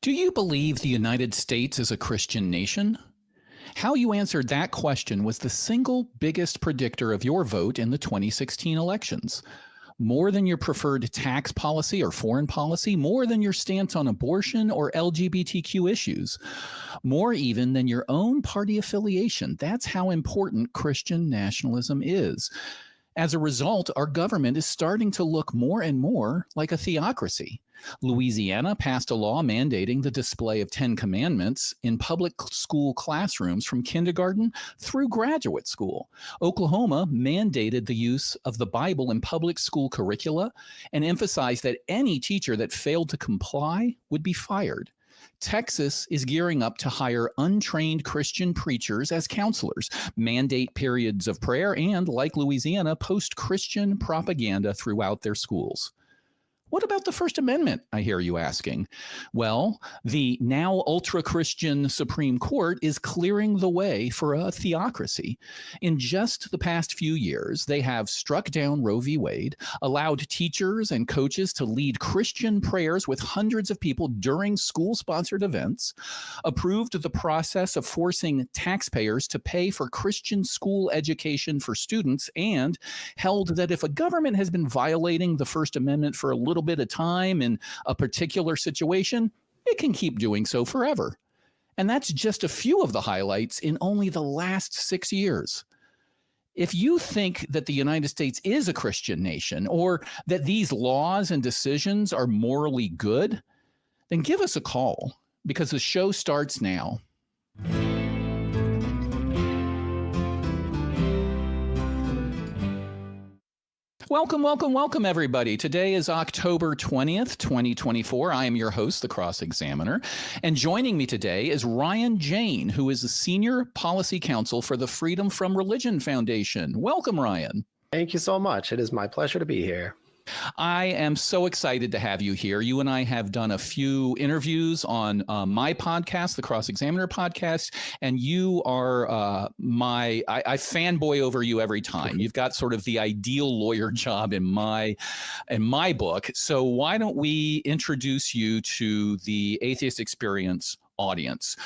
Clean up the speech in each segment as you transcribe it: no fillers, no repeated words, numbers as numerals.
Do you believe the United States is a Christian nation? How you answered that question was the single biggest predictor of your vote in the 2016 elections. More than your preferred tax policy or foreign policy, more than your stance on abortion or LGBTQ issues, more even than your own party affiliation. That's how important Christian nationalism is. As a result, our government is starting to look more and more like a theocracy. Louisiana passed a law mandating the display of 10 commandments in public school classrooms from kindergarten through graduate school. Oklahoma mandated the use of the Bible in public school curricula and emphasized that any teacher that failed to comply would be fired. Texas is gearing up to hire untrained Christian preachers as counselors, mandate periods of prayer, and, like Louisiana, post Christian propaganda throughout their schools. What about the First Amendment, I hear you asking? Well, the now ultra-Christian Supreme Court is clearing the way for a theocracy. In just the past few years, they have struck down Roe v. Wade, allowed teachers and coaches to lead Christian prayers with hundreds of people during school-sponsored events, approved the process of forcing taxpayers to pay for Christian school education for students, and held that if a government has been violating the First Amendment for a little bit of time in a particular situation, it can keep doing so forever. And that's just a few of the highlights in only the last 6 years. If you think that the United States is a Christian nation, or that these laws and decisions are morally good, then give us a call, because the show starts now. Welcome, everybody. Today is October 20th, 2024. I am your host, The Cross Examiner. And joining me today is Ryan Jayne, who is the Senior Policy Counsel for the Freedom from Religion Foundation. Welcome, Ryan. Thank you so much. It is my pleasure to be here. I am so excited to have you here. You and I have done a few interviews on my podcast, the Cross Examiner podcast, and you are I fanboy over you every time. You've got sort of the ideal lawyer job in my book. So why don't we introduce you to the Atheist Experience audience?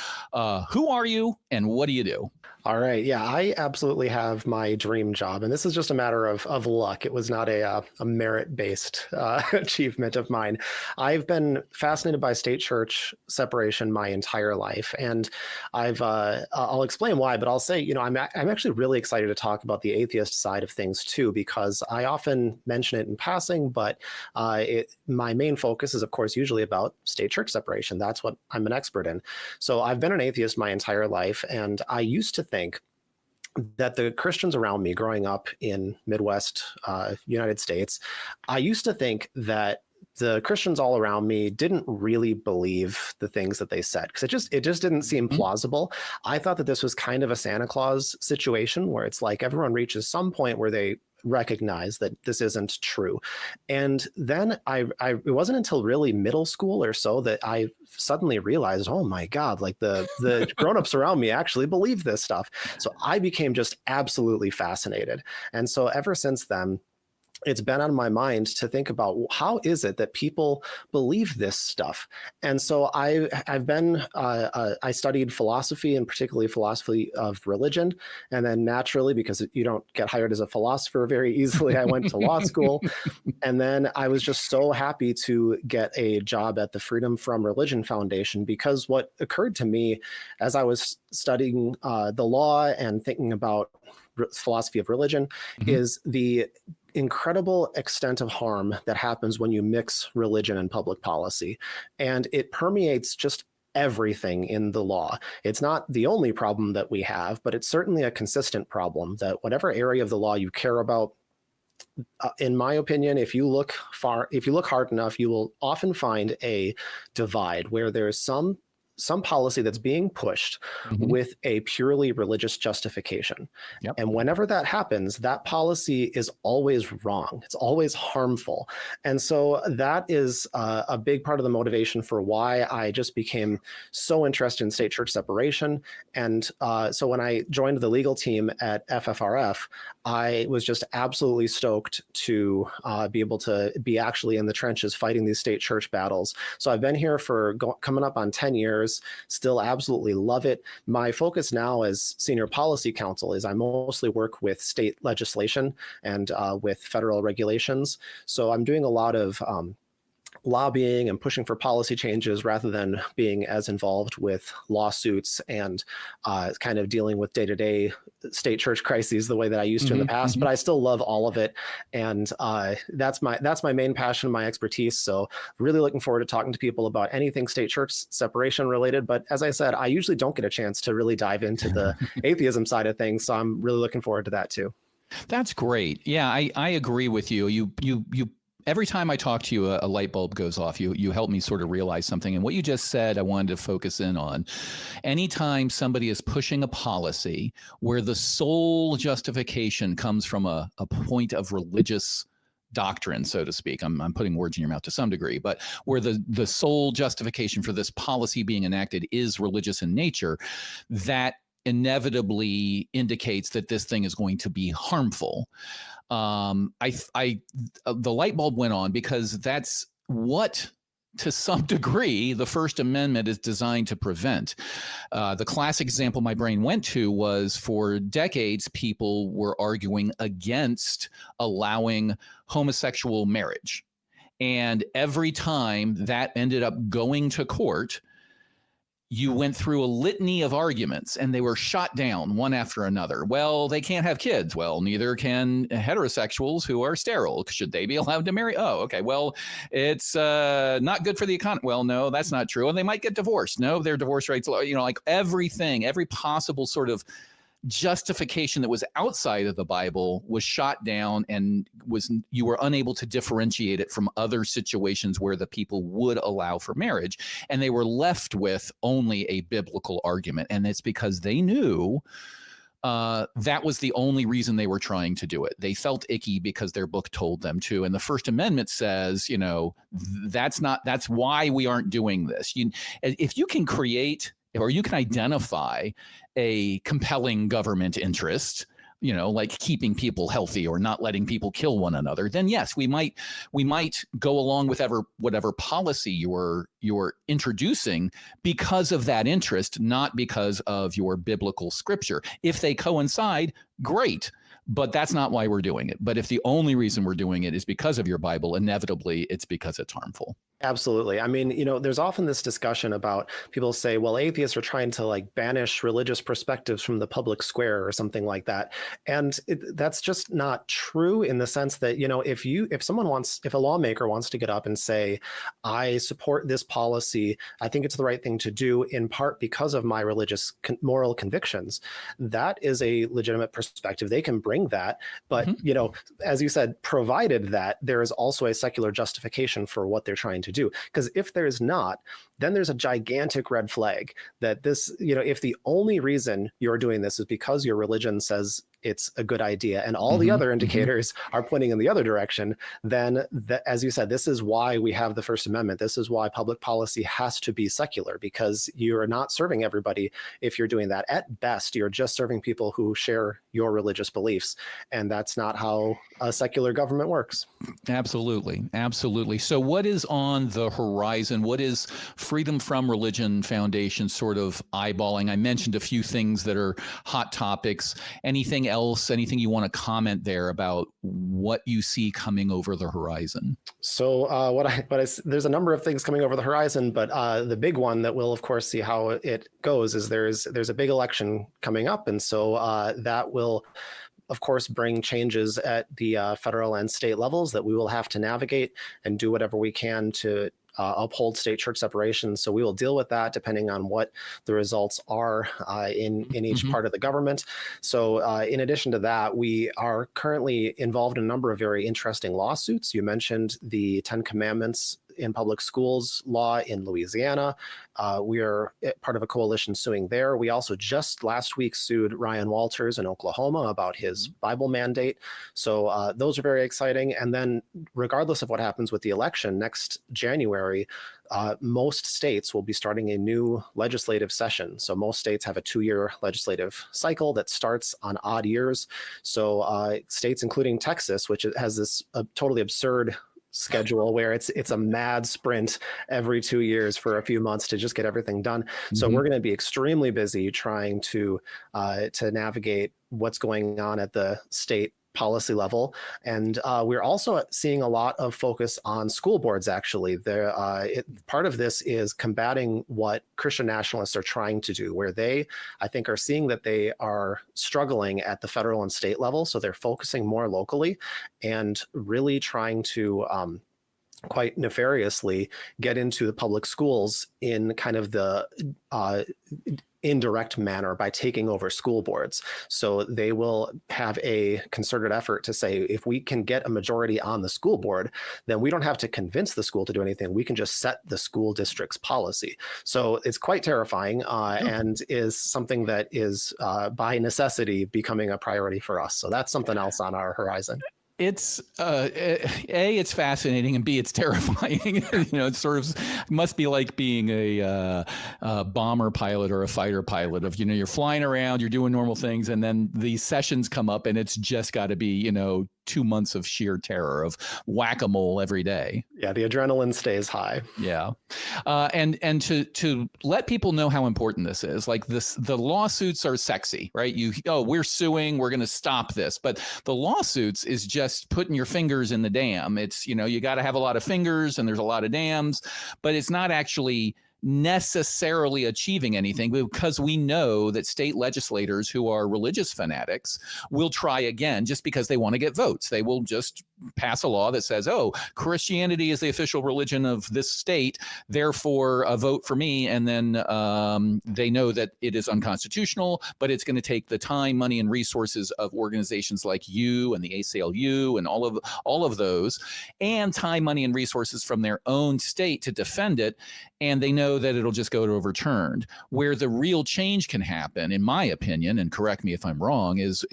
Who are you and what do you do? All right. Yeah, I absolutely have my dream job. And this is just a matter of luck. It was not a merit-based achievement of mine. I've been fascinated by state church separation my entire life. And I'll explain why, but I'll say, I'm actually really excited to talk about the atheist side of things too, because I often mention it in passing, but my main focus is, of course, usually about state church separation. That's what I'm an expert in. So I've been an atheist my entire life, and I used to think that the Christians around me growing up in Midwest United States, I used to think that the Christians all around me didn't really believe the things that they said, because it just didn't seem plausible. I thought that this was kind of a Santa Claus situation where it's like everyone reaches some point where they recognize that this isn't true. And then it wasn't until really middle school or so that I suddenly realized, oh my God, like the grownups around me actually believe this stuff. So I became just absolutely fascinated. And so ever since then, it's been on my mind to think about how is it that people believe this stuff. And so I studied philosophy, and particularly philosophy of religion. And then naturally, because you don't get hired as a philosopher very easily, I went to law school. And then I was just so happy to get a job at the Freedom from Religion Foundation, because what occurred to me as I was studying the law and thinking about philosophy of religion is the incredible extent of harm that happens when you mix religion and public policy. And it permeates just everything in the law. It's not the only problem that we have, but it's certainly a consistent problem that whatever area of the law you care about, in my opinion, if you look hard enough, you will often find a divide where there's some some policy that's being pushed with a purely religious justification. Yep. And whenever that happens, that policy is always wrong. It's always harmful. And so that is a big part of the motivation for why I just became so interested in state church separation. And so when I joined the legal team at FFRF, I was just absolutely stoked to be able to be actually in the trenches fighting these state church battles. So I've been here for coming up on 10 years, still absolutely love it. My focus now as senior policy counsel is I mostly work with state legislation and with federal regulations. So I'm doing a lot of lobbying and pushing for policy changes rather than being as involved with lawsuits and kind of dealing with day-to-day state church crises the way that I used to in the past. But I still love all of it, and that's my main passion, my expertise. So really looking forward to talking to people about anything state church separation related. But as I said, I usually don't get a chance to really dive into the atheism side of things, so I'm really looking forward to that too. That's great. Yeah, I agree with you. You every time I talk to you, a light bulb goes off. You help me sort of realize something. And what you just said, I wanted to focus in on. Anytime somebody is pushing a policy where the sole justification comes from a point of religious doctrine, so to speak, I'm putting words in your mouth to some degree, but where the sole justification for this policy being enacted is religious in nature, that inevitably indicates that this thing is going to be harmful. The light bulb went on because that's what, to some degree, the First Amendment is designed to prevent. The classic example my brain went to was, for decades, people were arguing against allowing homosexual marriage. And every time that ended up going to court, you went through a litany of arguments and they were shot down one after another. Well, they can't have kids. Well, neither can heterosexuals who are sterile. Should they be allowed to marry? Oh, okay. Well, it's not good for the economy. Well, no, that's not true. And they might get divorced. No, their divorce rates, like everything, every possible sort of justification that was outside of the Bible was shot down, and you were unable to differentiate it from other situations where the people would allow for marriage, and they were left with only a biblical argument. And it's because they knew that was the only reason they were trying to do it. They felt icky because their book told them to. And the First Amendment says, that's why we aren't doing this. If you can create, or you can identify a compelling government interest, like keeping people healthy or not letting people kill one another, then yes, we might go along with whatever policy you're introducing because of that interest, not because of your biblical scripture. If they coincide, great. But that's not why we're doing it. But if the only reason we're doing it is because of your Bible, inevitably it's because it's harmful. Absolutely. I mean, there's often this discussion about people say, well, atheists are trying to banish religious perspectives from the public square or something like that. And that's just not true, in the sense that, if a lawmaker wants to get up and say, I support this policy, I think it's the right thing to do in part because of my religious moral convictions, that is a legitimate perspective. They can bring that. But, as you said, provided that there is also a secular justification for what they're trying to do. Because if there's not, then there's a gigantic red flag that this, if the only reason you're doing this is because your religion says it's a good idea and all the other indicators are pointing in the other direction, then as you said, this is why we have the First Amendment. This is why public policy has to be secular, because you're not serving everybody if you're doing that. At best, you're just serving people who share your religious beliefs, and that's not how a secular government works. Absolutely. Absolutely. So what is on the horizon? What is Freedom From Religion Foundation sort of eyeballing? I mentioned a few things that are hot topics. Anything else, anything you want to comment there about what you see coming over the horizon? So there's a number of things coming over the horizon, but the big one that we'll of course see how it goes is there's a big election coming up, and so that will of course bring changes at the federal and state levels that we will have to navigate and do whatever we can to uphold state church separation. So we will deal with that depending on what the results are in each part of the government. So in addition to that, we are currently involved in a number of very interesting lawsuits. You mentioned the 10 Commandments in public schools law in Louisiana. We are part of a coalition suing there. We also just last week sued Ryan Walters in Oklahoma about his Bible mandate. So those are very exciting. And then regardless of what happens with the election next January, most states will be starting a new legislative session. So most states have a 2-year legislative cycle that starts on odd years. So states including Texas, which has this totally absurd schedule where it's a mad sprint every 2 years for a few months to just get everything done. So we're going to be extremely busy trying to navigate what's going on at the state policy level. And we're also seeing a lot of focus on school boards, actually. Part of this is combating what Christian nationalists are trying to do, where they, I think, are seeing that they are struggling at the federal and state level. So they're focusing more locally and really trying to quite nefariously get into the public schools in kind of the indirect manner by taking over school boards. So they will have a concerted effort to say, if we can get a majority on the school board, then we don't have to convince the school to do anything. We can just set the school district's policy. So it's quite terrifying and is something that is by necessity becoming a priority for us. So that's something else on our horizon. It's A, it's fascinating, and B, it's terrifying. It sort of must be like being a bomber pilot or a fighter pilot of, you're flying around, you're doing normal things, and then these sessions come up and it's just got to be, 2 months of sheer terror of whack-a-mole every day. Yeah, the adrenaline stays high. Yeah. And to let people know how important this is, like the lawsuits are sexy, right? We're suing, we're going to stop this. But the lawsuits is just putting your fingers in the dam. It's, you got to have a lot of fingers and there's a lot of dams, but it's not actually necessarily achieving anything, because we know that state legislators who are religious fanatics will try again just because they want to get votes. They will just pass a law that says, Christianity is the official religion of this state, therefore vote for me. And then they know that it is unconstitutional, but it's going to take the time, money, and resources of organizations like you and the ACLU and all of those, and time, money, and resources from their own state to defend it. And they know that it'll just go to overturned. Where the real change can happen, in my opinion, and correct me if I'm wrong, is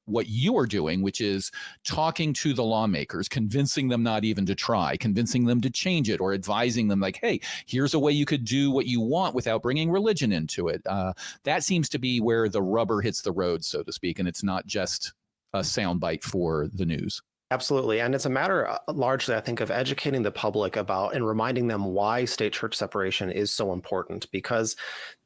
what you are doing, which is talking to the lawmakers, convincing them not even to try, convincing them to change it, or advising them like, hey, here's a way you could do what you want without bringing religion into it. That seems to be where the rubber hits the road, so to speak, and it's not just a soundbite for the news. Absolutely. And it's a matter largely, I think, of educating the public about and reminding them why state church separation is so important, because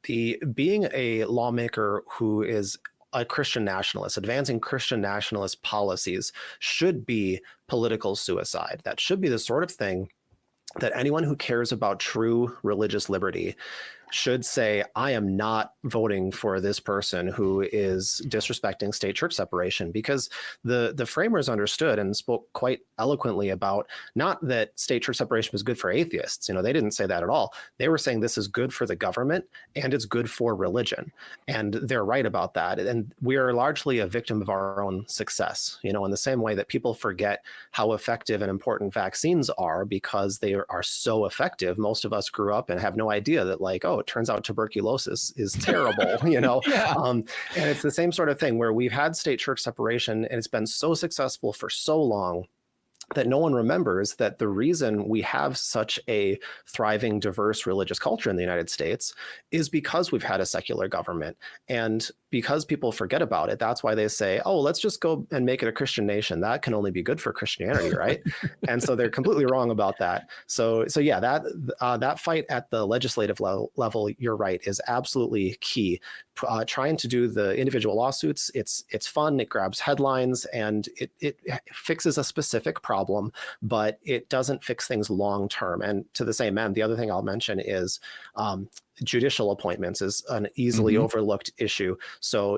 being a lawmaker who is a Christian nationalist, advancing Christian nationalist policies, should be political suicide. That should be the sort of thing that anyone who cares about true religious liberty should say, I am not voting for this person who is disrespecting state church separation, because the framers understood and spoke quite eloquently about not that state church separation was good for atheists. They didn't say that at all. They were saying this is good for the government and it's good for religion. And they're right about that. And we are largely a victim of our own success, in the same way that people forget how effective and important vaccines are because they are so effective. Most of us grew up and have no idea that it turns out tuberculosis is terrible, Yeah. And it's the same sort of thing where we've had state church separation and it's been so successful for so long that no one remembers that the reason we have such a thriving, diverse religious culture in the United States is because we've had a secular government. And because people forget about it, that's why they say, let's just go and make it a Christian nation. That can only be good for Christianity, right? And so they're completely wrong about that. So yeah, that fight at the legislative level, you're right, is absolutely key. Trying to do the individual lawsuits, it's fun, it grabs headlines, and it fixes a specific problem, but it doesn't fix things long term. And to the same end, the other thing I'll mention is judicial appointments is an easily overlooked issue. So,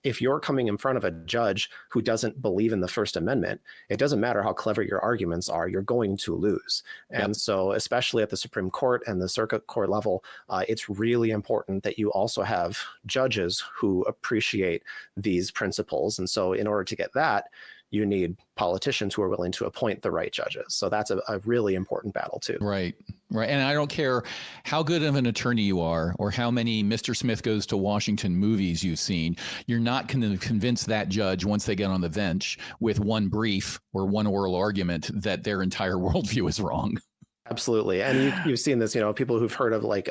if you're coming in front of a judge who doesn't believe in the First Amendment, it doesn't matter how clever your arguments are, you're going to lose. And so, especially at the Supreme Court and the circuit court level, it's really important that you also have judges who appreciate these principles. And so in order to get that, you need politicians who are willing to appoint the right judges. So that's a really important battle too. Right. And I don't care how good of an attorney you are or how many Mr. Smith Goes to Washington movies you've seen. You're not going to convince that judge once they get on the bench with one brief or one oral argument that their entire worldview is wrong. Absolutely. And you've seen this, people who've heard of like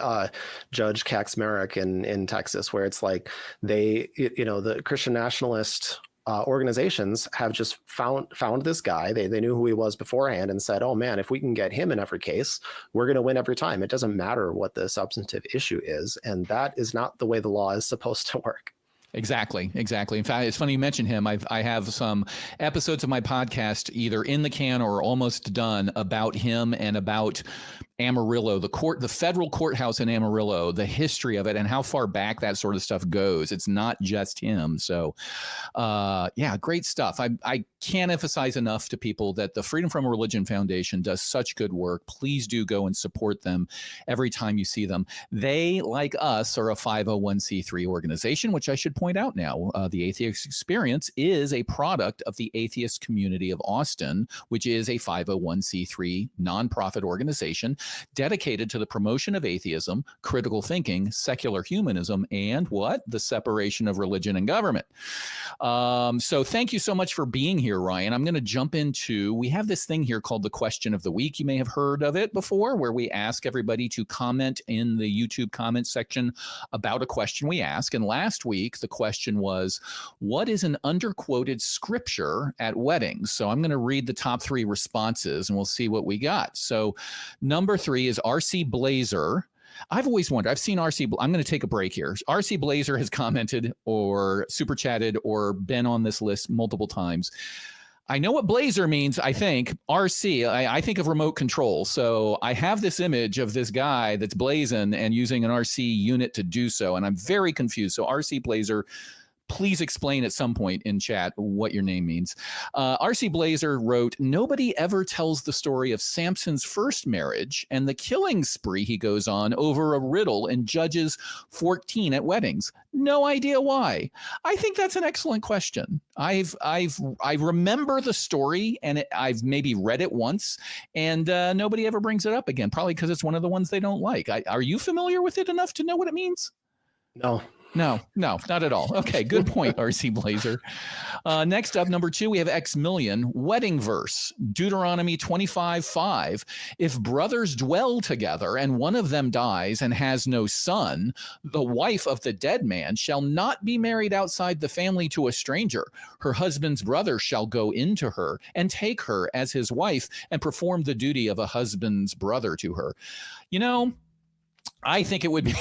Judge Kaczmarek in Texas, where it's like the Christian nationalist organizations have just found this guy. They knew who he was beforehand and said, oh man, if we can get him in every case, we're going to win every time. It doesn't matter what the substantive issue is. And that is not the way the law is supposed to work. Exactly. In fact, it's funny you mention him. I have some episodes of my podcast either in the can or almost done about him and about Amarillo, the federal courthouse in Amarillo, the history of it and how far back that sort of stuff goes. It's not just him. So, great stuff. I can't emphasize enough to people that the Freedom from Religion Foundation does such good work. Please do go and support them every time you see them. They, like us, are a 501c3 organization, which I should point out now. The Atheist Experience is a product of the atheist community of Austin, which is a 501c3 nonprofit organization dedicated to the promotion of atheism, critical thinking, secular humanism, and the separation of religion and government. So thank you so much for being here, Ryan. I'm going to jump into, we have this thing here called the question of the week. You may have heard of it before, where we ask everybody to comment in the YouTube comment section about a question we ask. And last week, the question was, what is an underquoted scripture at weddings? So I'm going to read the top 3 responses and we'll see what we got. So number 3 is R.C. Blazer. I've always wondered, I've seen R.C. I'm going to take a break here. R.C. Blazer has commented or super chatted or been on this list multiple times. I know what Blazer means, I think. RC, I think of remote control. So I have this image of this guy that's blazing and using an RC unit to do so. And I'm very confused. So RC Blazer, please explain at some point in chat what your name means. R.C. Blazer wrote, nobody ever tells the story of Samson's first marriage and the killing spree he goes on over a riddle in Judges 14 at weddings. No idea why. I think that's an excellent question. I remember the story and I've maybe read it once and nobody ever brings it up again, probably because it's one of the ones they don't like. Are you familiar with it enough to know what it means? No, not at all. Okay, good point, R.C. Blazer. Next up, number 2, we have X Million. Wedding verse, Deuteronomy 25:5. If brothers dwell together and one of them dies and has no son, the wife of the dead man shall not be married outside the family to a stranger. Her husband's brother shall go into her and take her as his wife and perform the duty of a husband's brother to her. I think it would be...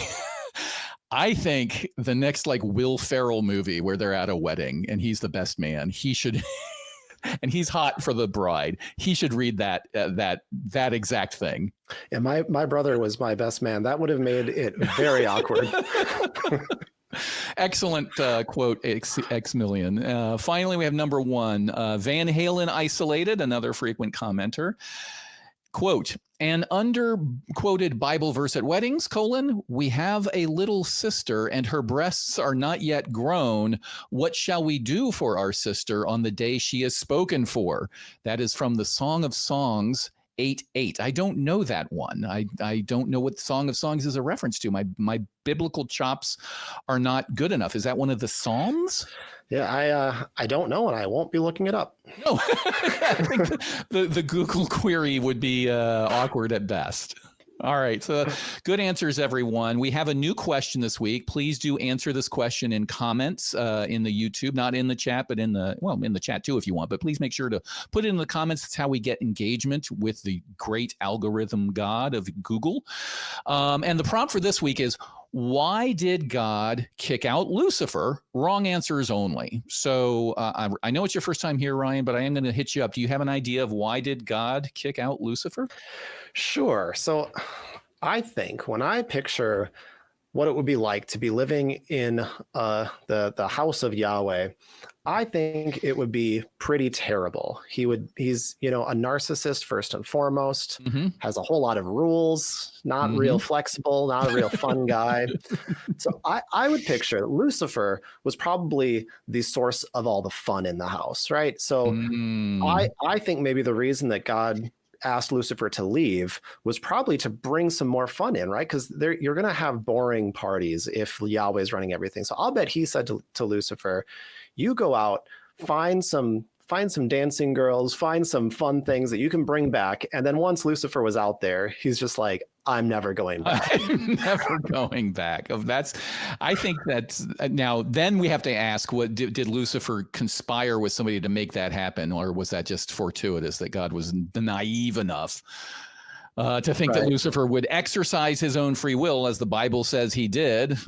I think the next Will Ferrell movie where they're at a wedding and he's the best man, he should, and he's hot for the bride. He should read that exact thing. Yeah, my brother was my best man. That would have made it very awkward. Excellent quote, X Million. Finally, we have number 1, Van Halen Isolated, another frequent commenter. Quote, an underquoted Bible verse at weddings, we have a little sister and her breasts are not yet grown. What shall we do for our sister on the day she is spoken for? That is from the Song of Songs 8:8. I don't know that one. I don't know what Song of Songs is a reference to. My biblical chops are not good enough. Is that one of the Psalms? Yeah, I don't know, and I won't be looking it up. No, I think the Google query would be awkward at best. All right, so good answers, everyone. We have a new question this week. Please do answer this question in comments in the YouTube, not in the chat, but in the chat too if you want. But please make sure to put it in the comments. It's how we get engagement with the great algorithm god of Google. And the prompt for this week is, why did God kick out Lucifer? Wrong answers only. So I know it's your first time here, Ryan, but I am going to hit you up. Do you have an idea of why did God kick out Lucifer? Sure. So I think when I picture what it would be like to be living in the house of Yahweh, I think it would be pretty terrible. He's a narcissist first and foremost, Mm-hmm. has a whole lot of rules, not real flexible, not a real fun guy. So I would picture Lucifer was probably the source of all the fun in the house, right? So I think maybe the reason that God asked Lucifer to leave was probably to bring some more fun in, right? Because you're going to have boring parties if Yahweh is running everything. So I'll bet he said to Lucifer, "You go out, find some dancing girls, find some fun things that you can bring back." And then once Lucifer was out there, he's just like, "I'm never going back." I'm never going back. I think that's now. Then we have to ask: what did Lucifer conspire with somebody to make that happen, or was that just fortuitous that God was naive enough to think that Lucifer would exercise his own free will, as the Bible says he did?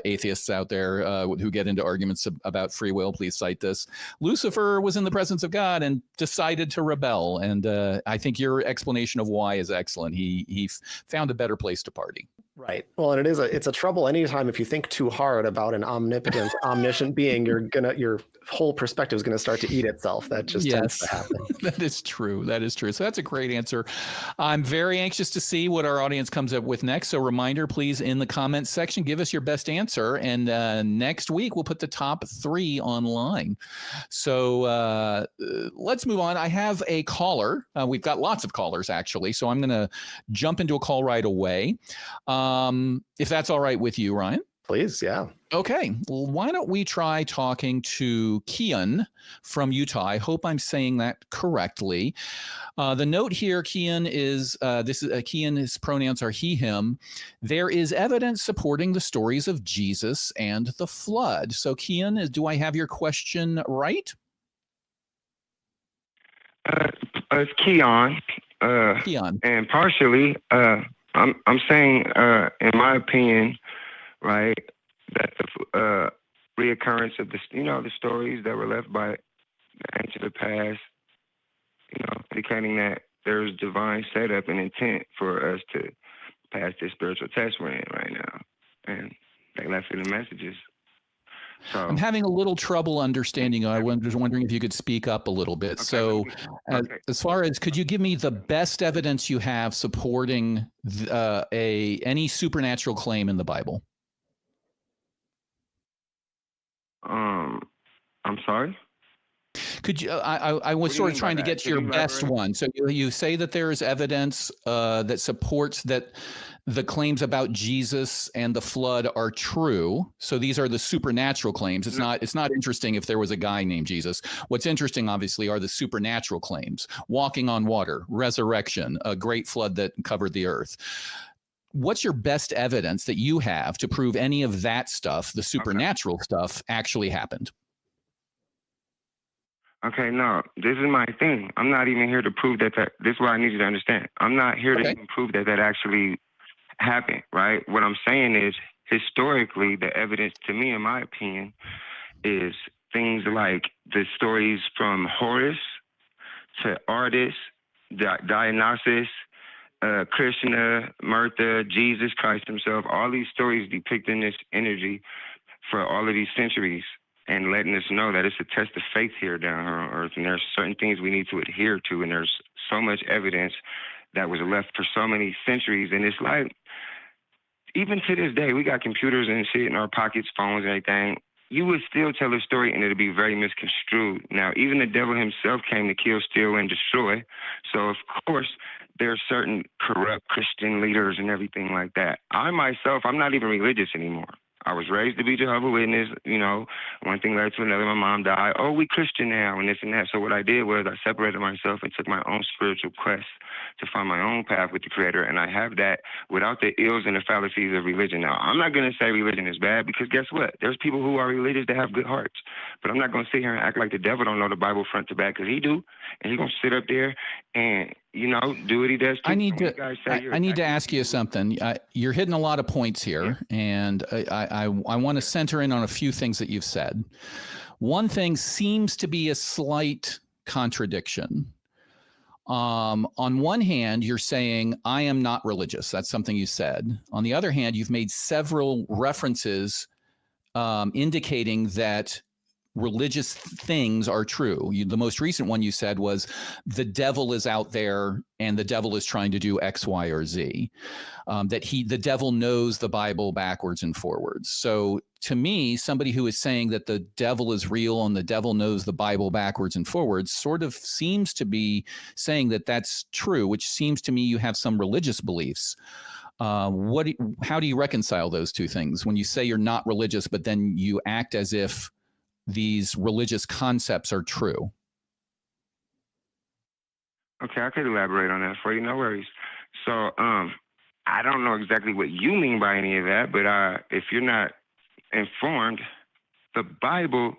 Atheists out there who get into arguments about free will, please cite this. Lucifer was in the presence of God and decided to rebel. And I think your explanation of why is excellent. He found a better place to party. Right. Well, and it's a trouble anytime if you think too hard about an omnipotent, omniscient being, your whole perspective is gonna start to eat itself. That just tends to happen. That is true. That is true. So that's a great answer. I'm very anxious to see what our audience comes up with next. So reminder, please, in the comments section, give us your best answer. And next week, we'll put the top 3 online. So let's move on. I have a caller. We've got lots of callers, actually. So I'm going to jump into a call right away. If that's all right with you, Ryan. Please, yeah. Okay, well, why don't we try talking to Keyon from Utah? I hope I'm saying that correctly. The note here, Keyon, is Keyon, his pronouns are he, him. There is evidence supporting the stories of Jesus and the flood. So, Keyon, do I have your question right? It's Keyon. Keyon. And partially, I'm saying, in my opinion, right, that the reoccurrence of the stories that were left by the ancient past, indicating that there's divine setup and intent for us to pass this spiritual test we're in right now, and they left it in messages. So I'm having a little trouble understanding. I was just wondering if you could speak up a little bit. Okay. So as far as, could you give me the best evidence you have supporting any supernatural claim in the Bible? I'm sorry? Could you, I was sort of trying to get to your best one. So you say that there is evidence that supports that the claims about Jesus and the flood are true. So these are the supernatural claims. It's not interesting if there was a guy named Jesus. What's interesting, obviously, are the supernatural claims: walking on water, resurrection, a great flood that covered the earth. What's your best evidence that you have to prove any of that stuff, the supernatural stuff, actually happened? Okay, no, this is my thing. I'm not even here to prove that this is what I need you to understand. I'm not here to even prove that actually happened, right? What I'm saying is, historically, the evidence to me, in my opinion, is things like the stories from Horus to Ardis, Dionysus, Krishna, Mirtha, Jesus Christ himself. All these stories depicting this energy for all of these centuries, and letting us know that it's a test of faith here down here on earth, and there's certain things we need to adhere to, and there's so much evidence that was left for so many centuries. And it's like, even to this day, we got computers and shit in our pockets, phones and everything. You would still tell a story and it'd be very misconstrued. Now, even the devil himself came to kill, steal, and destroy. So, of course, there are certain corrupt Christian leaders and everything like that. I myself, I'm not even religious anymore. I was raised to be Jehovah's Witness, one thing led to another. My mom died. Oh, we Christian now, and this and that. So what I did was I separated myself and took my own spiritual quest to find my own path with the Creator. And I have that without the ills and the fallacies of religion. Now, I'm not going to say religion is bad, because guess what? There's people who are religious that have good hearts. But I'm not going to sit here and act like the devil don't know the Bible front to back, because he do. And he's going to sit up there and, do what he does. I need to ask you something. You're hitting a lot of points here, and I want to center in on a few things that you've said. One thing seems to be a slight contradiction. On one hand, you're saying, I am not religious. That's something you said. On the other hand, you've made several references indicating that religious things are true. The most recent one you said was the devil is out there and the devil is trying to do X, Y, or Z. The devil knows the Bible backwards and forwards. So to me, somebody who is saying that the devil is real and the devil knows the Bible backwards and forwards sort of seems to be saying that that's true, which seems to me you have some religious beliefs. How do you reconcile those two things when you say you're not religious, but then you act as if these religious concepts are true? Okay, I could elaborate on that for you. No worries. So, I don't know exactly what you mean by any of that, but if you're not informed, the Bible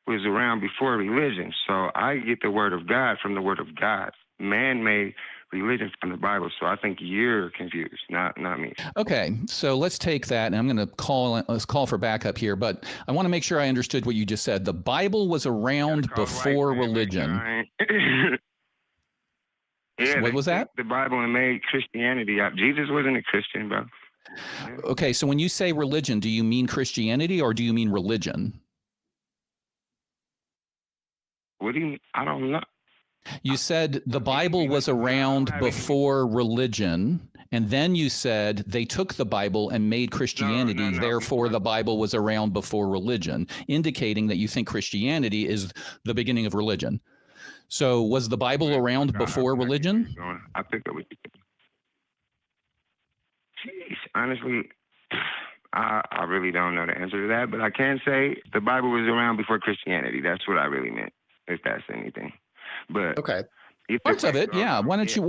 was around before religion. So I get the word of God from the word of God. Man made religion from the Bible. So I think you're confused, not me. Okay, so let's take that, and I'm going to let's call for backup here, but I want to make sure I understood what you just said. The Bible was around before religion. Yeah, what was that? The Bible and made Christianity up. Jesus wasn't a Christian, bro. Yeah. Okay, so when you say religion, do you mean Christianity or do you mean religion? What do you mean? I don't know. You said the Bible was around before religion, and then you said they took the Bible and made Christianity, therefore the Bible was around before religion, indicating that you think Christianity is the beginning of religion. So was the Bible around before religion? I pick up what you think. Jeez, honestly, I really don't know the answer to that, but I can say the Bible was around before Christianity. That's what I really meant, if that's anything. But okay. Parts of it, yeah. Why don't you,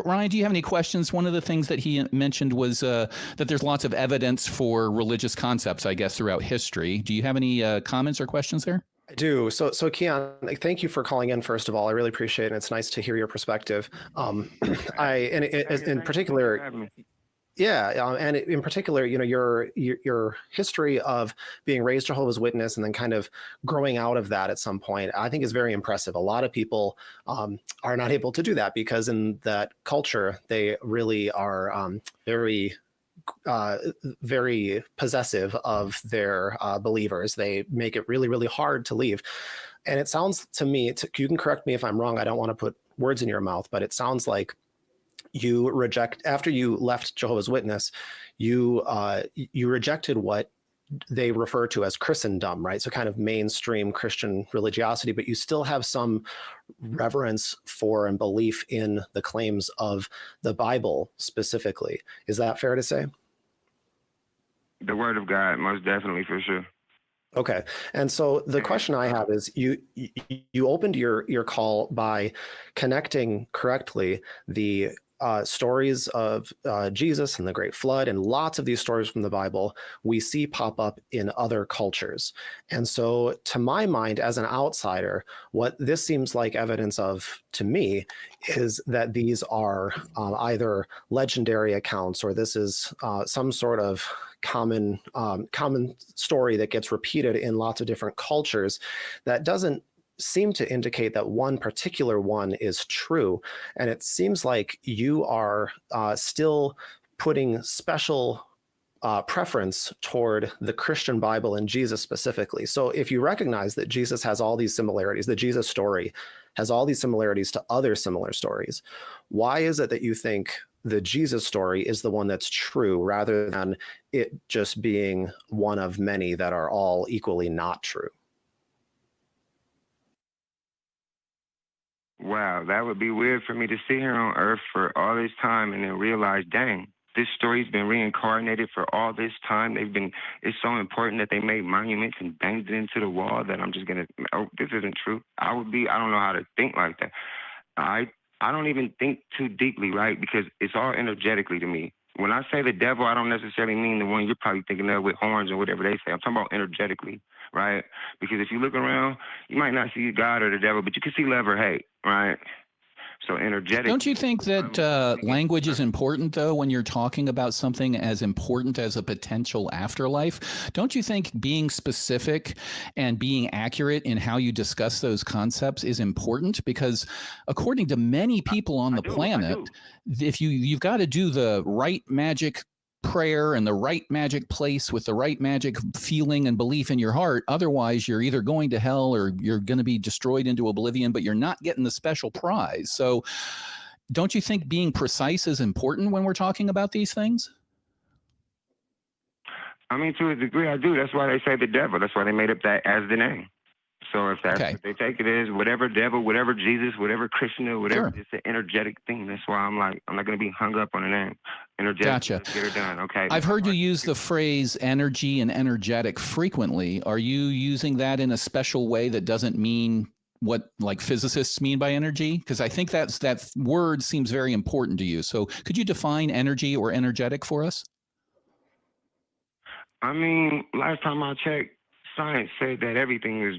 Ryan, do you have any questions? One of the things that he mentioned was that there's lots of evidence for religious concepts, I guess, throughout history. Do you have any comments or questions there? I do. So Keyon, thank you for calling in, first of all. I really appreciate it. And it's nice to hear your perspective. In particular, yeah, and in particular, you know, your history of being raised Jehovah's Witness and then kind of growing out of that at some point, I think is very impressive. A lot of people are not able to do that because in that culture, they really are very possessive of their believers. They make it really, really hard to leave. And it sounds to me, you can correct me if I'm wrong, I don't want to put words in your mouth, but it sounds like after you left Jehovah's Witness, you rejected what they refer to as Christendom, right? So kind of mainstream Christian religiosity, but you still have some reverence for and belief in the claims of the Bible specifically. Is that fair to say? The word of God, most definitely, for sure. Okay. And so the question I have is you opened your call by connecting correctly the stories of Jesus and the Great Flood, and lots of these stories from the Bible we see pop up in other cultures. And so to my mind, as an outsider, what this seems like evidence of to me is that these are either legendary accounts or this is some sort of common story that gets repeated in lots of different cultures that doesn't seem to indicate that one particular one is true. And it seems like you are still putting special preference toward the Christian Bible and Jesus specifically. So if you recognize that Jesus has all these similarities, the Jesus story has all these similarities to other similar stories, why is it that you think the Jesus story is the one that's true rather than it just being one of many that are all equally not true? Wow, that would be weird for me to sit here on Earth for all this time and then realize, dang, this story's been reincarnated for all this time. It's so important that they made monuments and banged it into the wall that I'm just gonna, oh, this isn't true. I don't know how to think like that. I don't even think too deeply, right? Because it's all energetically to me. When I say the devil, I don't necessarily mean the one you're probably thinking of with horns or whatever they say. I'm talking about energetically, right? Because if you look around, you might not see God or the devil, but you can see love or hate, right? So energetic. Don't you think that language is important, though, when you're talking about something as important as a potential afterlife? Don't you think being specific and being accurate in how you discuss those concepts is important? Because according to many people on the planet, if you've got to do the right magic prayer and the right magic place with the right magic feeling and belief in your heart. Otherwise, you're either going to hell or you're going to be destroyed into oblivion, but you're not getting the special prize. So don't you think being precise is important when we're talking about these things? I mean, to a degree, I do. That's why they say the devil. That's why they made up that as the name. So if that's what they take it as, whatever devil, whatever Jesus, whatever Krishna, whatever, it's an energetic thing. That's why I'm like, I'm not going to be hung up on a name. Energetic, gotcha. Get her done. Okay. I've heard you use the phrase energy and energetic frequently. Are you using that in a special way that doesn't mean what like physicists mean by energy? Because I think that word seems very important to you. So could you define energy or energetic for us? I mean, last time I checked, science said that everything is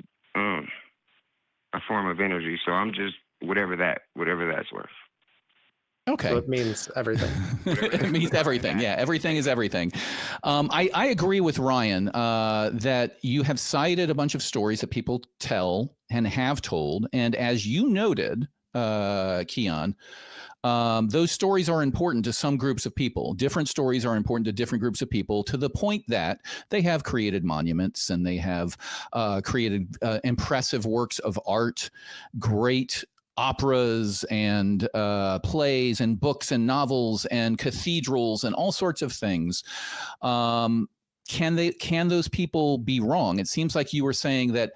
a form of energy. So I'm just whatever that's worth. Okay. So it means everything. It means everything. Yeah, everything is everything. I agree with Ryan that you have cited a bunch of stories that people tell and have told. And as you noted, Keyon, those stories are important to some groups of people. Different stories are important to different groups of people, to the point that they have created monuments and they have created impressive works of art, great operas and plays and books and novels and cathedrals and all sorts of things. Can those people be wrong? It seems like you were saying that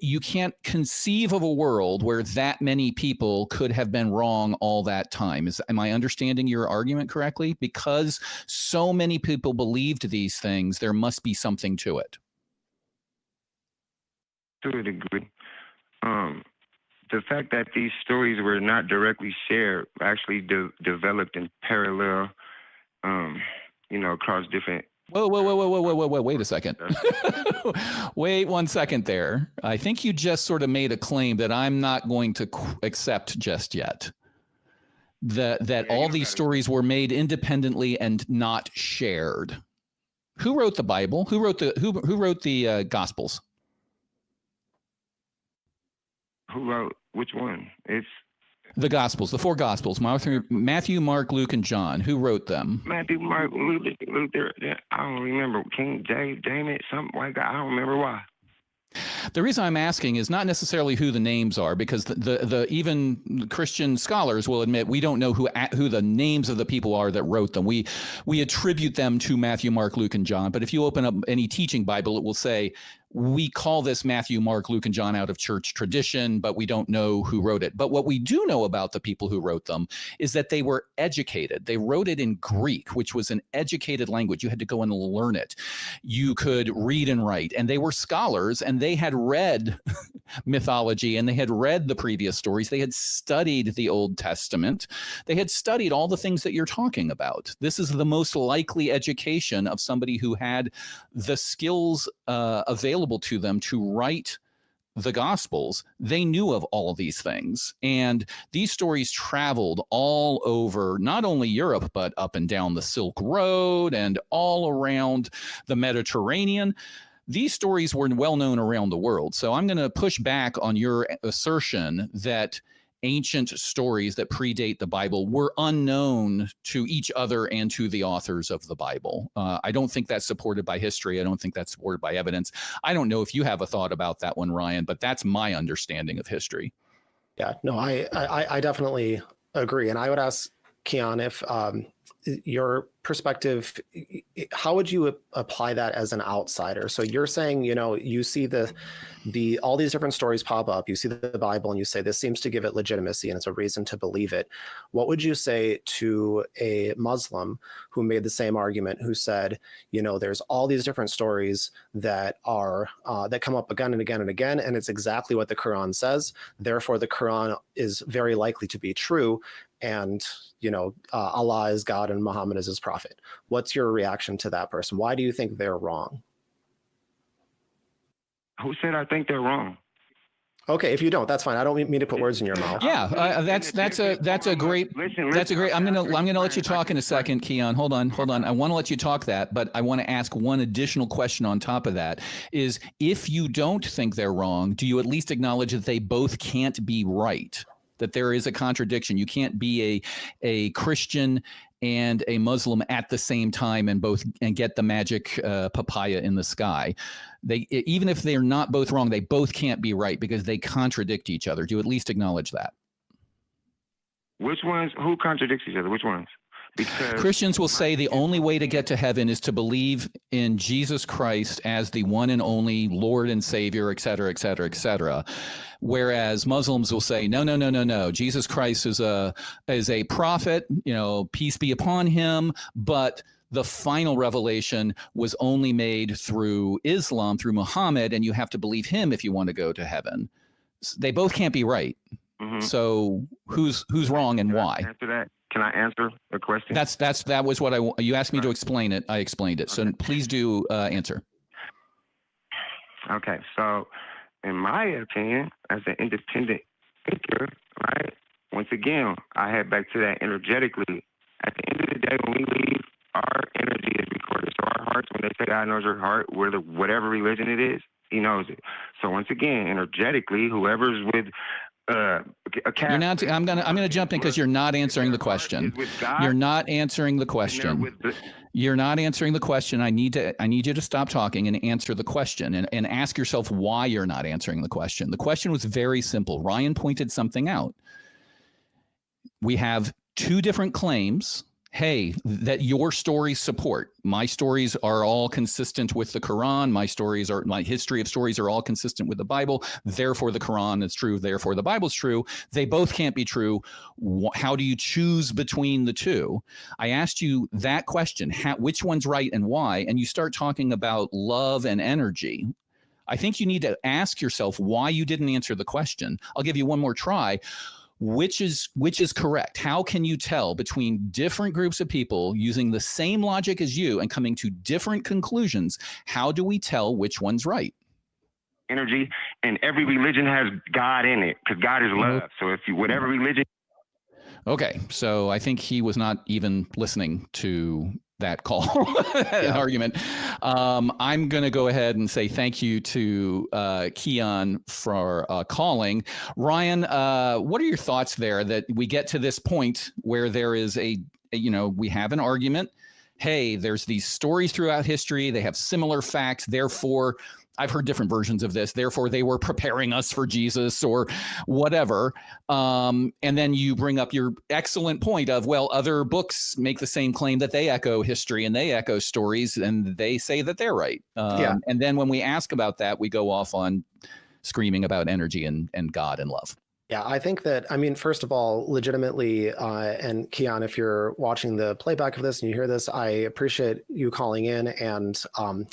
you can't conceive of a world where that many people could have been wrong all that time. Am I understanding your argument correctly? Because so many people believed these things, there must be something to it. To a degree. The fact that these stories were not directly shared actually developed in parallel, across different. Whoa, wait a second. Wait 1 second there. I think you just sort of made a claim that I'm not going to accept just yet. That all these stories were made independently and not shared. Who wrote the Bible? Who wrote the Gospels? Who wrote which one? It's the Gospels, the four Gospels: Matthew, Mark, Luke, and John. Who wrote them? Matthew, Mark, Luke. I don't remember. King Jayne, some white guy. I don't remember why. The reason I'm asking is not necessarily who the names are, because the even Christian scholars will admit we don't know who the names of the people are that wrote them. We attribute them to Matthew, Mark, Luke, and John. But if you open up any teaching Bible, it will say we call this Matthew, Mark, Luke, and John out of church tradition, but we don't know who wrote it. But what we do know about the people who wrote them is that they were educated. They wrote it in Greek, which was an educated language. You had to go and learn it. You could read and write, and they were scholars, and they had read mythology, and they had read the previous stories. They had studied the Old Testament. They had studied all the things that you're talking about. This is the most likely education of somebody who had the skills available to them to write the Gospels. They knew of all of these things. And these stories traveled all over, not only Europe, but up and down the Silk Road and all around the Mediterranean. These stories were well known around the world. So I'm going to push back on your assertion that ancient stories that predate the Bible were unknown to each other and to the authors of the Bible. I don't think that's supported by history. I don't think that's supported by evidence. I don't know if you have a thought about that one, Ryan, but that's my understanding of history. Yeah, no, I definitely agree. And I would ask Keyon if your perspective, how would you apply that as an outsider? So you're saying, you see all these different stories pop up, you see the Bible and you say, this seems to give it legitimacy and it's a reason to believe it. What would you say to a Muslim who made the same argument, who said, there's all these different stories that are, that come up again and again and again, and it's exactly what the Quran says. Therefore, the Quran is very likely to be true. And, Allah is God and Muhammad is his prophet. What's your reaction to that person? Why do you think they're wrong? Who said I think they're wrong? Okay, if you don't, that's fine. I don't mean to put words in your mouth. Yeah, that's a great. I'm gonna let you talk in a second, Keyon. Hold on. I want to let you talk that, but I want to ask one additional question on top of that. Is if you don't think they're wrong, do you at least acknowledge that they both can't be right? That there is a contradiction. You can't be a Christian and a Muslim at the same time and get the magic papaya in the sky. Even if they're not both wrong, they both can't be right because they contradict each other. Do you at least acknowledge that? Which ones? Who contradicts each other? Which ones? Because Christians will say the only way to get to heaven is to believe in Jesus Christ as the one and only Lord and Savior, et cetera, et cetera, et cetera. Whereas Muslims will say, no. Jesus Christ is a prophet, peace be upon him, but the final revelation was only made through Islam, through Muhammad, and you have to believe him if you want to go to heaven. They both can't be right. Mm-hmm. So who's wrong and why? After that, can I answer the question? That was what you asked me to explain it. I explained it. So please do answer. Okay. So in my opinion, as an independent thinker, right? Once again, I head back to that energetically. At the end of the day, when we leave, our energy is recorded. So our hearts, when they say God knows your heart, whatever religion it is, he knows it. So once again, energetically, whoever's with you're not. I'm gonna jump in because you're not answering the question. You're not answering the question. You're not answering the question. I need you to stop talking and answer the question and ask yourself why you're not answering the question. The question was very simple. Ryan pointed something out. We have two different claims. Hey, that your stories support. My stories are all consistent with the Quran. My history of stories are all consistent with the Bible. Therefore, the Quran is true. Therefore, the Bible's true. They both can't be true. How do you choose between the two? I asked you that question, which one's right and why? And you start talking about love and energy. I think you need to ask yourself why you didn't answer the question. I'll give you one more try. Which is correct? How can you tell between different groups of people using the same logic as you and coming to different conclusions? How do we tell which one's right? Energy, and every religion has God in it because God is love. So if whatever religion. Okay, so I think he was not even listening to that call, an argument. I'm going to go ahead and say thank you to Keyon for calling. Ryan, what are your thoughts there that we get to this point where there is we have an argument. Hey, there's these stories throughout history. They have similar facts. Therefore, I've heard different versions of this. Therefore, they were preparing us for Jesus or whatever. And then you bring up your excellent point of, well, other books make the same claim that they echo history and they echo stories and they say that they're right. And then when we ask about that, we go off on screaming about energy and God and love. Yeah, I think that, first of all, legitimately, and Keyon, if you're watching the playback of this and you hear this, I appreciate you calling in. And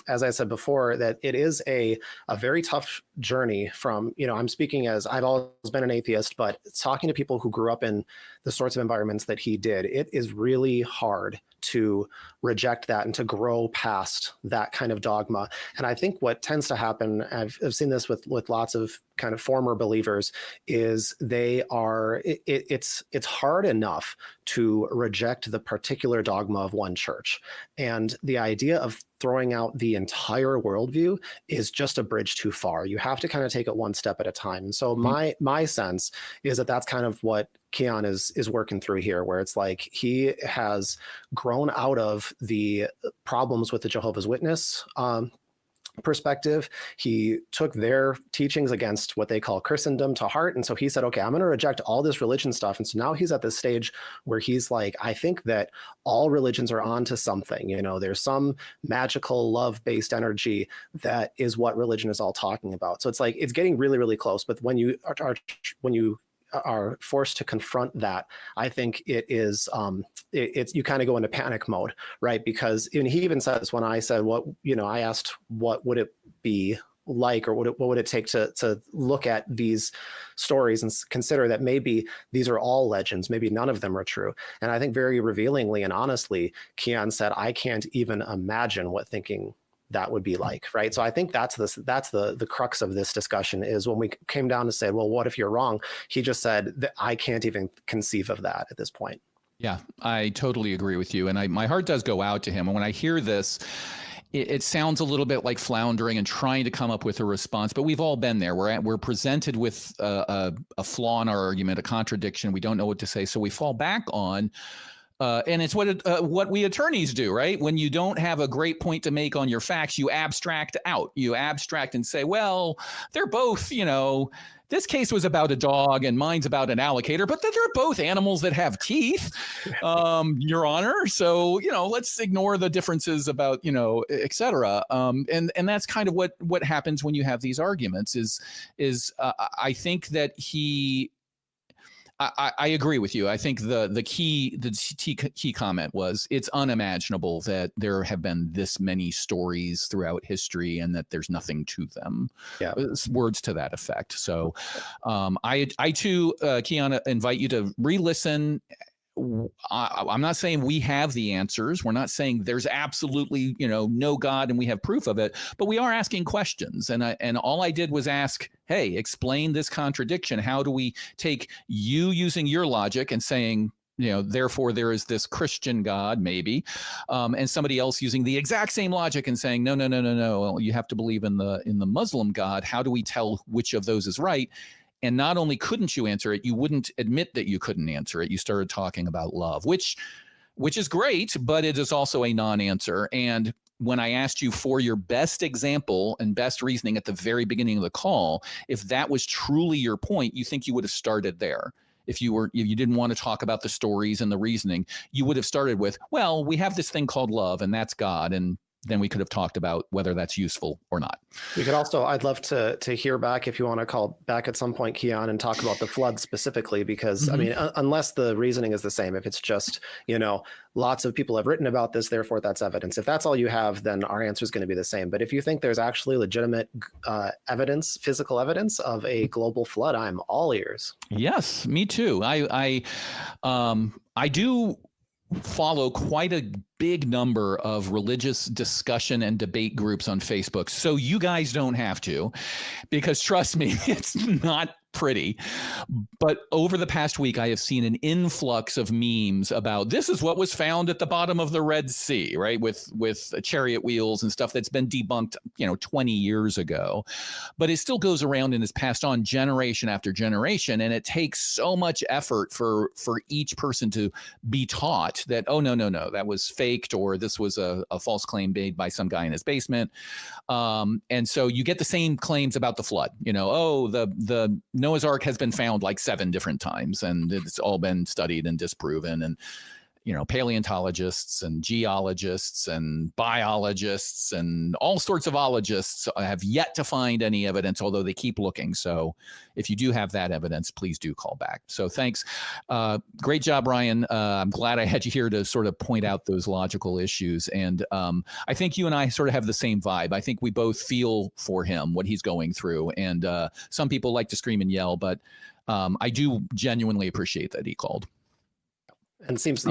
as I said before, that it is a very tough journey from, I'm speaking as I've always been an atheist, but talking to people who grew up in the sorts of environments that he did, it is really hard to reject that and to grow past that kind of dogma. And I think what tends to happen, I've seen this with lots of kind of former believers, is it's hard enough to reject the particular dogma of one church. And the idea of throwing out the entire worldview is just a bridge too far. You have to kind of take it one step at a time. And so my sense is that that's kind of what Keyon is working through here, where it's like he has grown out of the problems with the Jehovah's Witness perspective. He took their teachings against what they call Christendom to heart. And so he said, okay, I'm going to reject all this religion stuff. And so now he's at this stage where he's like, I think that all religions are onto something. There's some magical love-based energy that is what religion is all talking about. So it's like, it's getting really, really close. But when you are forced to confront that, I think it is you kind of go into panic mode, right? Because he even says, when I said I asked what would it be like, or what would it take to look at these stories and consider that maybe these are all legends, maybe none of them are true. And I think very revealingly and honestly, Keyon said, I can't even imagine what thinking that would be like, right? So I think that's the crux of this discussion, is when we came down to say, well, what if you're wrong? He just said that I can't even conceive of that at this point. Yeah, I totally agree with you. And my heart does go out to him. And when I hear this, it sounds a little bit like floundering and trying to come up with a response, but we've all been there. We're presented with a flaw in our argument, a contradiction. We don't know what to say. So we fall back on, and it's what we attorneys do, right? When you don't have a great point to make on your facts, you abstract out. You abstract and say, well, they're both, this case was about a dog and mine's about an alligator, but they're both animals that have teeth, Your Honor. So, let's ignore the differences about, et cetera. And that's kind of what happens when you have these arguments is I think that I agree with you. I think the key comment was it's unimaginable that there have been this many stories throughout history and that there's nothing to them. Yeah. Words to that effect. So I too, Keyon, invite you to re-listen. I'm not saying we have the answers. We're not saying there's absolutely, no God and we have proof of it, but we are asking questions. And all I did was ask, hey, explain this contradiction. How do we take you using your logic and saying, therefore there is this Christian God, maybe, and somebody else using the exact same logic and saying, no, you have to believe in the Muslim God. How do we tell which of those is right? And not only couldn't you answer it, you wouldn't admit that you couldn't answer it. You started talking about love, which is great, but it is also a non-answer. And when I asked you for your best example and best reasoning at the very beginning of the call, if that was truly your point, you think you would have started there. If you didn't want to talk about the stories and the reasoning, you would have started with, well, we have this thing called love and that's God. And then we could have talked about whether that's useful or not. We could also, I'd love to hear back if you want to call back at some point, Keyon, and talk about the flood specifically, because I mean, unless the reasoning is the same, if it's just, lots of people have written about this, therefore that's evidence. If that's all you have, then our answer is going to be the same. But if you think there's actually legitimate evidence, physical evidence of a global flood, I'm all ears. Yes, me too. I do follow quite a big number of religious discussion and debate groups on Facebook. So you guys don't have to, because trust me, it's not pretty. But over the past week, I have seen an influx of memes about this is what was found at the bottom of the Red Sea, right? With chariot wheels and stuff that's been debunked, 20 years ago. But it still goes around and is passed on generation after generation. And it takes so much effort for each person to be taught that, oh, no, that was faked, or this was a false claim made by some guy in his basement. And so you get the same claims about the flood, the Noah's Ark has been found like 7 different times and it's all been studied and disproven. And, paleontologists and geologists and biologists and all sorts of ologists have yet to find any evidence, although they keep looking. So if you do have that evidence, please do call back. So thanks. Great job, Ryan. I'm glad I had you here to sort of point out those logical issues. And I think you and I sort of have the same vibe. I think we both feel for him, what he's going through. And some people like to scream and yell, but I do genuinely appreciate that he called. And seems,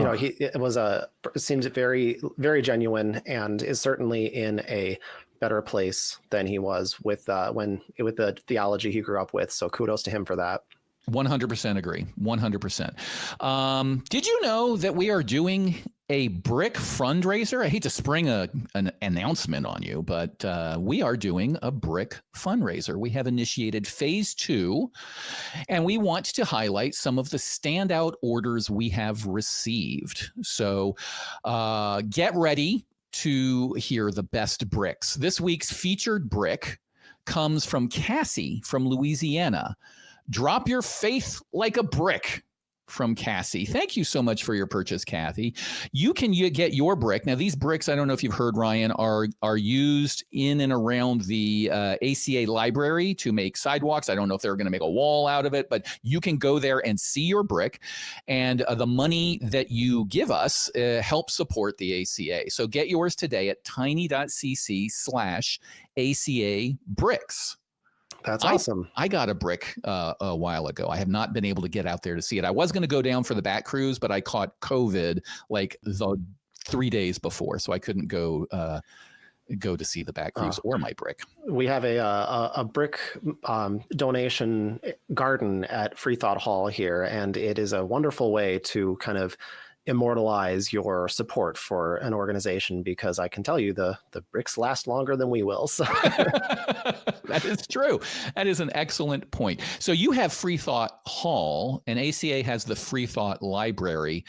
seems very, very genuine, and is certainly in a better place than he was with the theology he grew up with. So kudos to him for that. 100% agree. 100%. Did you know that we are doing a brick fundraiser? I hate to spring an announcement on you, but we are doing a brick fundraiser. We have initiated phase 2, and we want to highlight some of the standout orders we have received. So get ready to hear the best bricks. This week's featured brick comes from Cassie from Louisiana. Drop your faith like a brick, from Cassie. Thank you so much for your purchase, Kathy. You can get your brick. Now, these bricks, I don't know if you've heard, Ryan, are used in and around the ACA library to make sidewalks. I don't know if they're going to make a wall out of it, but you can go there and see your brick. And the money that you give us helps support the ACA. So get yours today at tiny.cc/ACA bricks. That's awesome. I got a brick a while ago. I have not been able to get out there to see it. I was going to go down for the bat cruise, but I caught COVID like the 3 days before, so I couldn't go go to see the back views or my brick. We have a brick donation garden at Free Thought Hall here, and it is a wonderful way to kind of immortalize your support for an organization, because I can tell you the bricks last longer than we will. So that is true. That is an excellent point. So you have Free Thought Hall, and ACA has the Free Thought Library.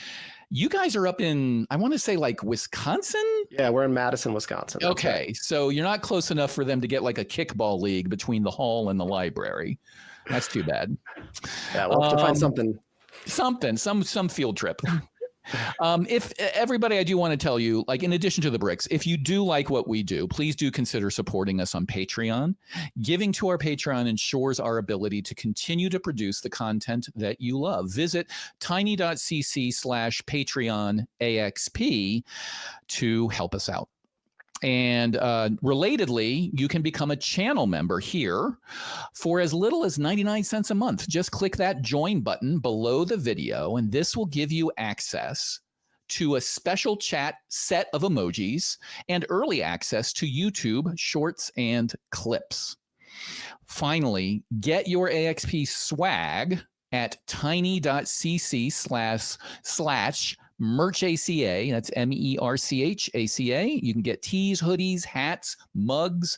You guys are up in, I want to say, like Wisconsin? Yeah, we're in Madison, Wisconsin. Okay, so you're not close enough for them to get like a kickball league between the hall and the library. That's too bad. Yeah, we'll have to find something. Some field trip. If everybody, I do want to tell you, like, in addition to the bricks, if you do like what we do, please do consider supporting us on Patreon. Giving to our Patreon ensures our ability to continue to produce the content that you love. Visit tiny.cc/PatreonAXP to help us out. And relatedly, you can become a channel member here for as little as 99 cents a month. Just click that join button below the video, and this will give you access to a special chat set of emojis and early access to YouTube shorts and clips. Finally, get your AXP swag at tiny.cc// Merch ACA. That's MERCH ACA. You can get tees, hoodies, hats, mugs,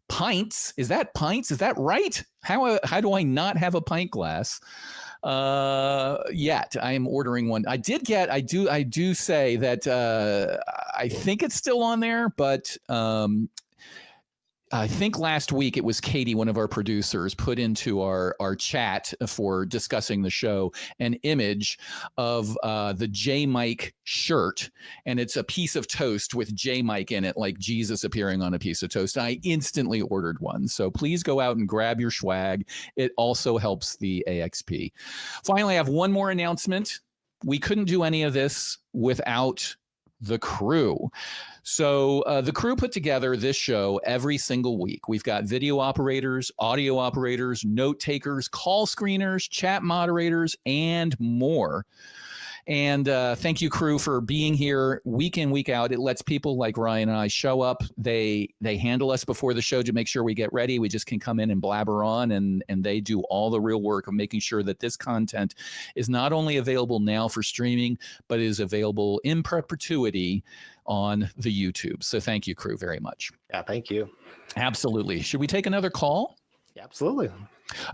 pints. Is that pints? Is that right? How do I not have a pint glass yet? I am ordering one. I do say that I think it's still on there, but I think last week it was Katie, one of our producers, put into our chat for discussing the show an image of the J. Mike shirt, and it's a piece of toast with J. Mike in it, like Jesus appearing on a piece of toast. I instantly ordered one. So please go out and grab your swag. It also helps the AXP. Finally, I have one more announcement. We couldn't do any of this without the crew. So the crew put together this show every single week. We've got video operators, audio operators, note takers, call screeners, chat moderators, and more. And thank you, crew, for being here week in, week out. It lets people like Ryan and I show up. They handle us before the show to make sure we get ready. We just can come in and blabber on, and they do all the real work of making sure that this content is not only available now for streaming, but is available in perpetuity on the YouTube. So thank you, crew, very much. Yeah, thank you. Absolutely. Should we take another call? Yeah, absolutely.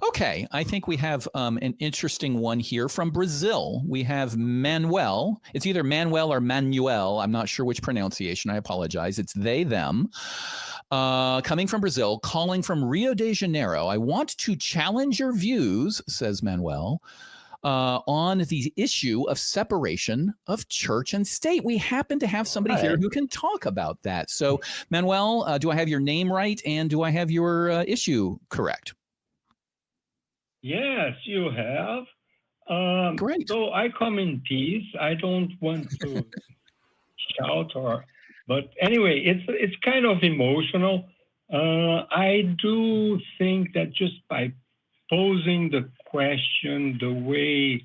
Okay, I think we have an interesting one here from Brazil. We have Manuel. It's either Manuel or Manuel. I'm not sure which pronunciation. I apologize. It's they, them. Coming from Brazil, calling from Rio de Janeiro. I want to challenge your views, says Manuel, on the issue of separation of church and state. We happen to have somebody here who can talk about that. So, Manuel, do I have your name right, and do I have your issue correct? Yes, you have. Great. So I come in peace. I don't want to shout but anyway, it's kind of emotional. I do think that just by posing the question the way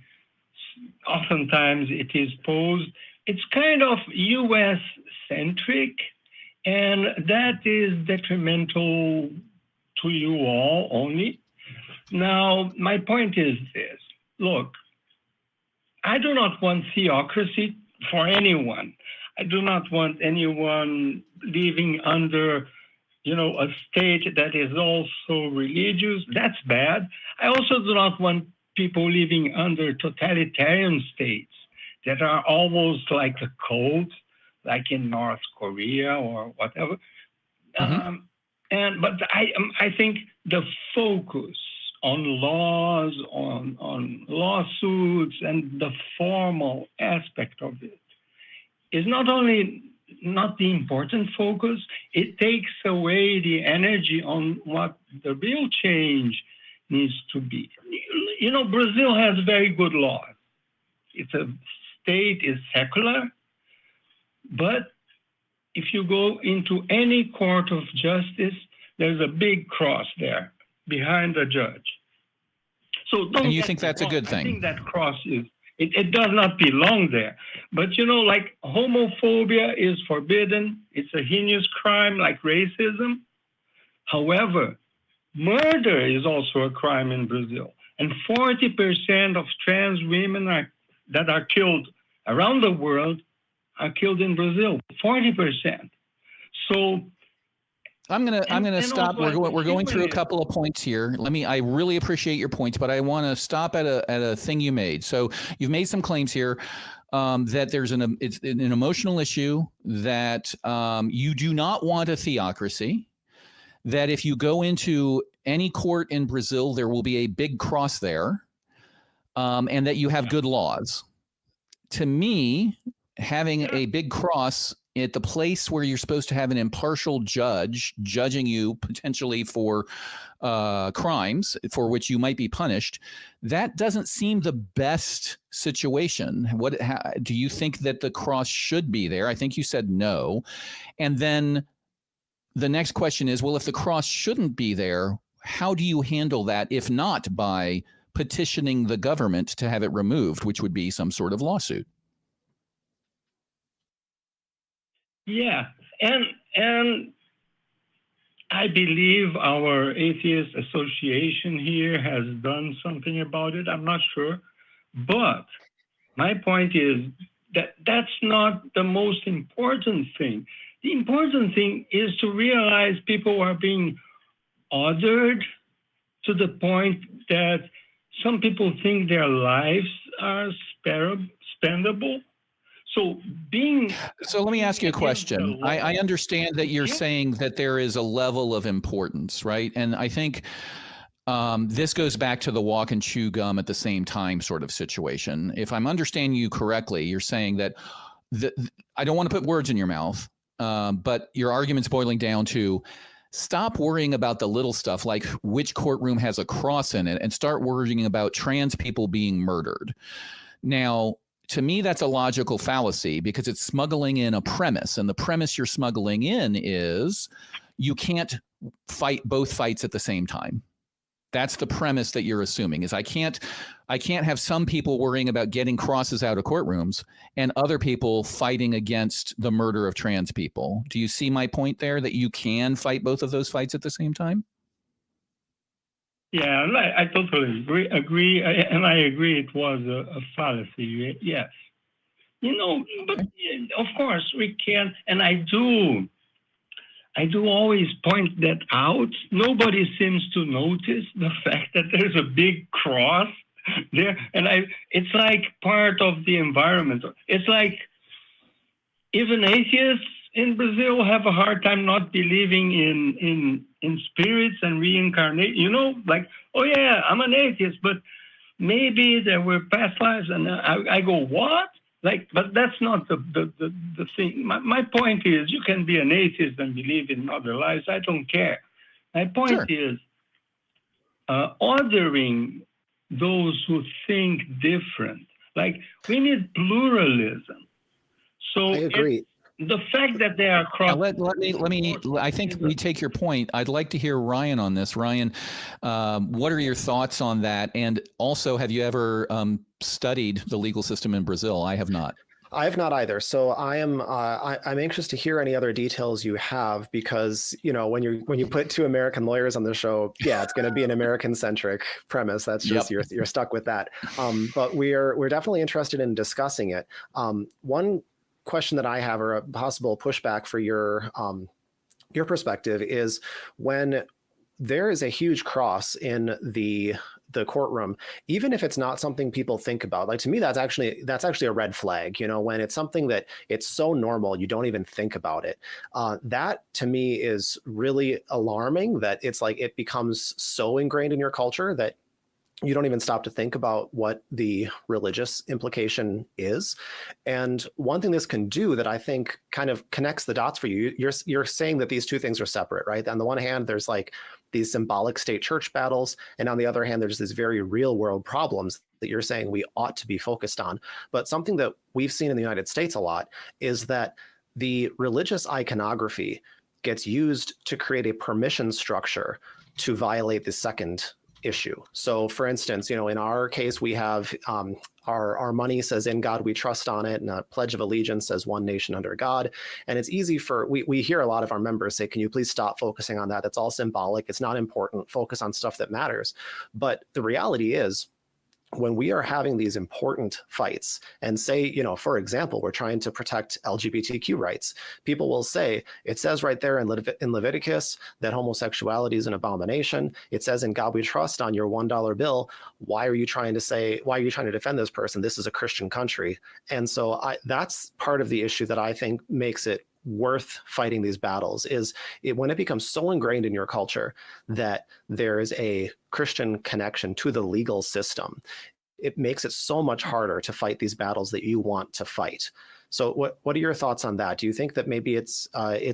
oftentimes it is posed, it's kind of US centric, and that is detrimental to you all only. Now, my point is this. Look, I do not want theocracy for anyone. I do not want anyone living under, a state that is also religious. That's bad. I also do not want people living under totalitarian states that are almost like a cult, like in North Korea or whatever. Mm-hmm. But I think the focus on laws, on lawsuits, and the formal aspect of it is not only not the important focus, it takes away the energy on what the real change needs to be. Brazil has very good laws. It's a state is secular, but if you go into any court of justice, there's a big cross there behind the judge. So and you think that's a good thing? I think that cross is It does not belong there. But, you know, like homophobia is forbidden. It's a heinous crime like racism. However, murder is also a crime in Brazil. And 40% of trans women that are killed around the world are killed in Brazil. 40%. So I'm gonna stop. We're going through a couple of points here. I really appreciate your points, but I want to stop at a thing you made. So you've made some claims here that it's an emotional issue, that you do not want a theocracy, that if you go into any court in Brazil, there will be a big cross there, and that you have good laws. To me, having a big cross at the place where you're supposed to have an impartial judge judging you potentially for crimes for which you might be punished, that doesn't seem the best situation. Do you think that the cross should be there? I think you said no. And then the next question is, well, if the cross shouldn't be there, how do you handle that, if not by petitioning the government to have it removed, which would be some sort of lawsuit? Yeah, and I believe our Atheist Association here has done something about it. I'm not sure. But my point is that that's not the most important thing. The important thing is to realize people are being ordered to the point that some people think their lives are spendable. So let me ask you a question. I understand that you're saying that there is a level of importance, right? And I think this goes back to the walk and chew gum at the same time sort of situation. If I'm understanding you correctly, you're saying that I don't want to put words in your mouth, but your argument's boiling down to stop worrying about the little stuff like which courtroom has a cross in it and start worrying about trans people being murdered. Now, to me, that's a logical fallacy because it's smuggling in a premise. And the premise you're smuggling in is you can't fight both fights at the same time. That's the premise that you're assuming, is I can't have some people worrying about getting crosses out of courtrooms and other people fighting against the murder of trans people. Do you see my point there, that you can fight both of those fights at the same time? Yeah, I totally agree, and I agree it was a fallacy, yes. You know, but of course we can, and I do always point that out. Nobody seems to notice the fact that there's a big cross there, and it's like part of the environment. It's like even atheists in Brazil have a hard time not believing in spirits and reincarnation. You know, like, oh yeah, I'm an atheist, but maybe there were past lives, and I go, what? Like, but that's not the thing. My point is, you can be an atheist and believe in other lives. I don't care. My point is ordering those who think different. Like, we need pluralism. So I agree. The fact that they are cross. Let me. I think we take your point. I'd like to hear Ryan on this. Ryan, what are your thoughts on that? And also, have you ever studied the legal system in Brazil? I have not. I have not either. So I'm anxious to hear any other details you have, because, you know, when you put two American lawyers on the show, yeah, it's going to be an American centric premise. That's just you're stuck with that. But we're definitely interested in discussing it. One question that I have, or a possible pushback for your perspective, is when there is a huge cross in the courtroom, even if it's not something people think about. Like, to me, that's actually a red flag. You know, when it's something that it's so normal you don't even think about it. That to me is really alarming, that it's like it becomes so ingrained in your culture that you don't even stop to think about what the religious implication is. And one thing this can do that I think kind of connects the dots for you, you're saying that these two things are separate, right? On the one hand, there's like these symbolic state church battles, and on the other hand, there's these very real world problems that you're saying we ought to be focused on. But something that we've seen in the United States a lot is that the religious iconography gets used to create a permission structure to violate the Second issue. So for instance, in our case, we have our money says in God we trust on it, and a Pledge of Allegiance says one nation under God. And it's easy we hear a lot of our members say, can you please stop focusing on that? That's all symbolic. It's not important. Focus on stuff that matters. But the reality is, when we are having these important fights and say, for example, we're trying to protect LGBTQ rights, people will say, it says right there in Leviticus that homosexuality is an abomination. It says in God we trust on your $1 bill. Why are you trying to defend this person? This is a Christian country. And so that's part of the issue that I think makes it worth fighting these battles is when it becomes so ingrained in your culture that there is a Christian connection to the legal system. It makes it so much harder to fight these battles that you want to fight. So what are your thoughts on that? Do you think that maybe it's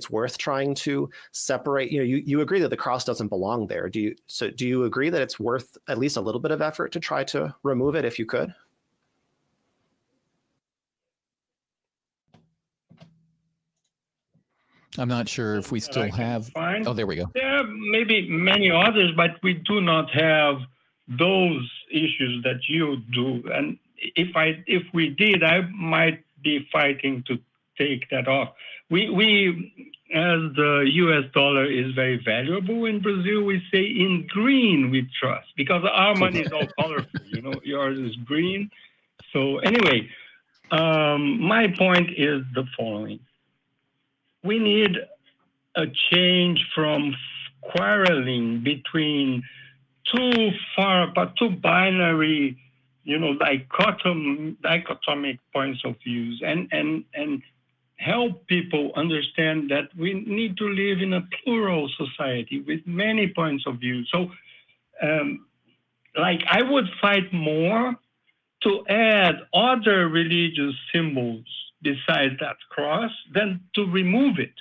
worth trying to separate? You agree that the cross doesn't belong there. Do you agree that it's worth at least a little bit of effort to try to remove it if you could? I'm not sure if we still have. Oh, there we go. There are maybe many others, but we do not have those issues that you do. And if we did, I might be fighting to take that off. We as the U.S. dollar is very valuable in Brazil, we say in green we trust, because our money is all colorful. Yours is green. So anyway, my point is the following. We need a change from quarreling between two binary, dichotomic points of views, and help people understand that we need to live in a plural society with many points of view. So, I would fight more to add other religious symbols besides that cross than to remove it.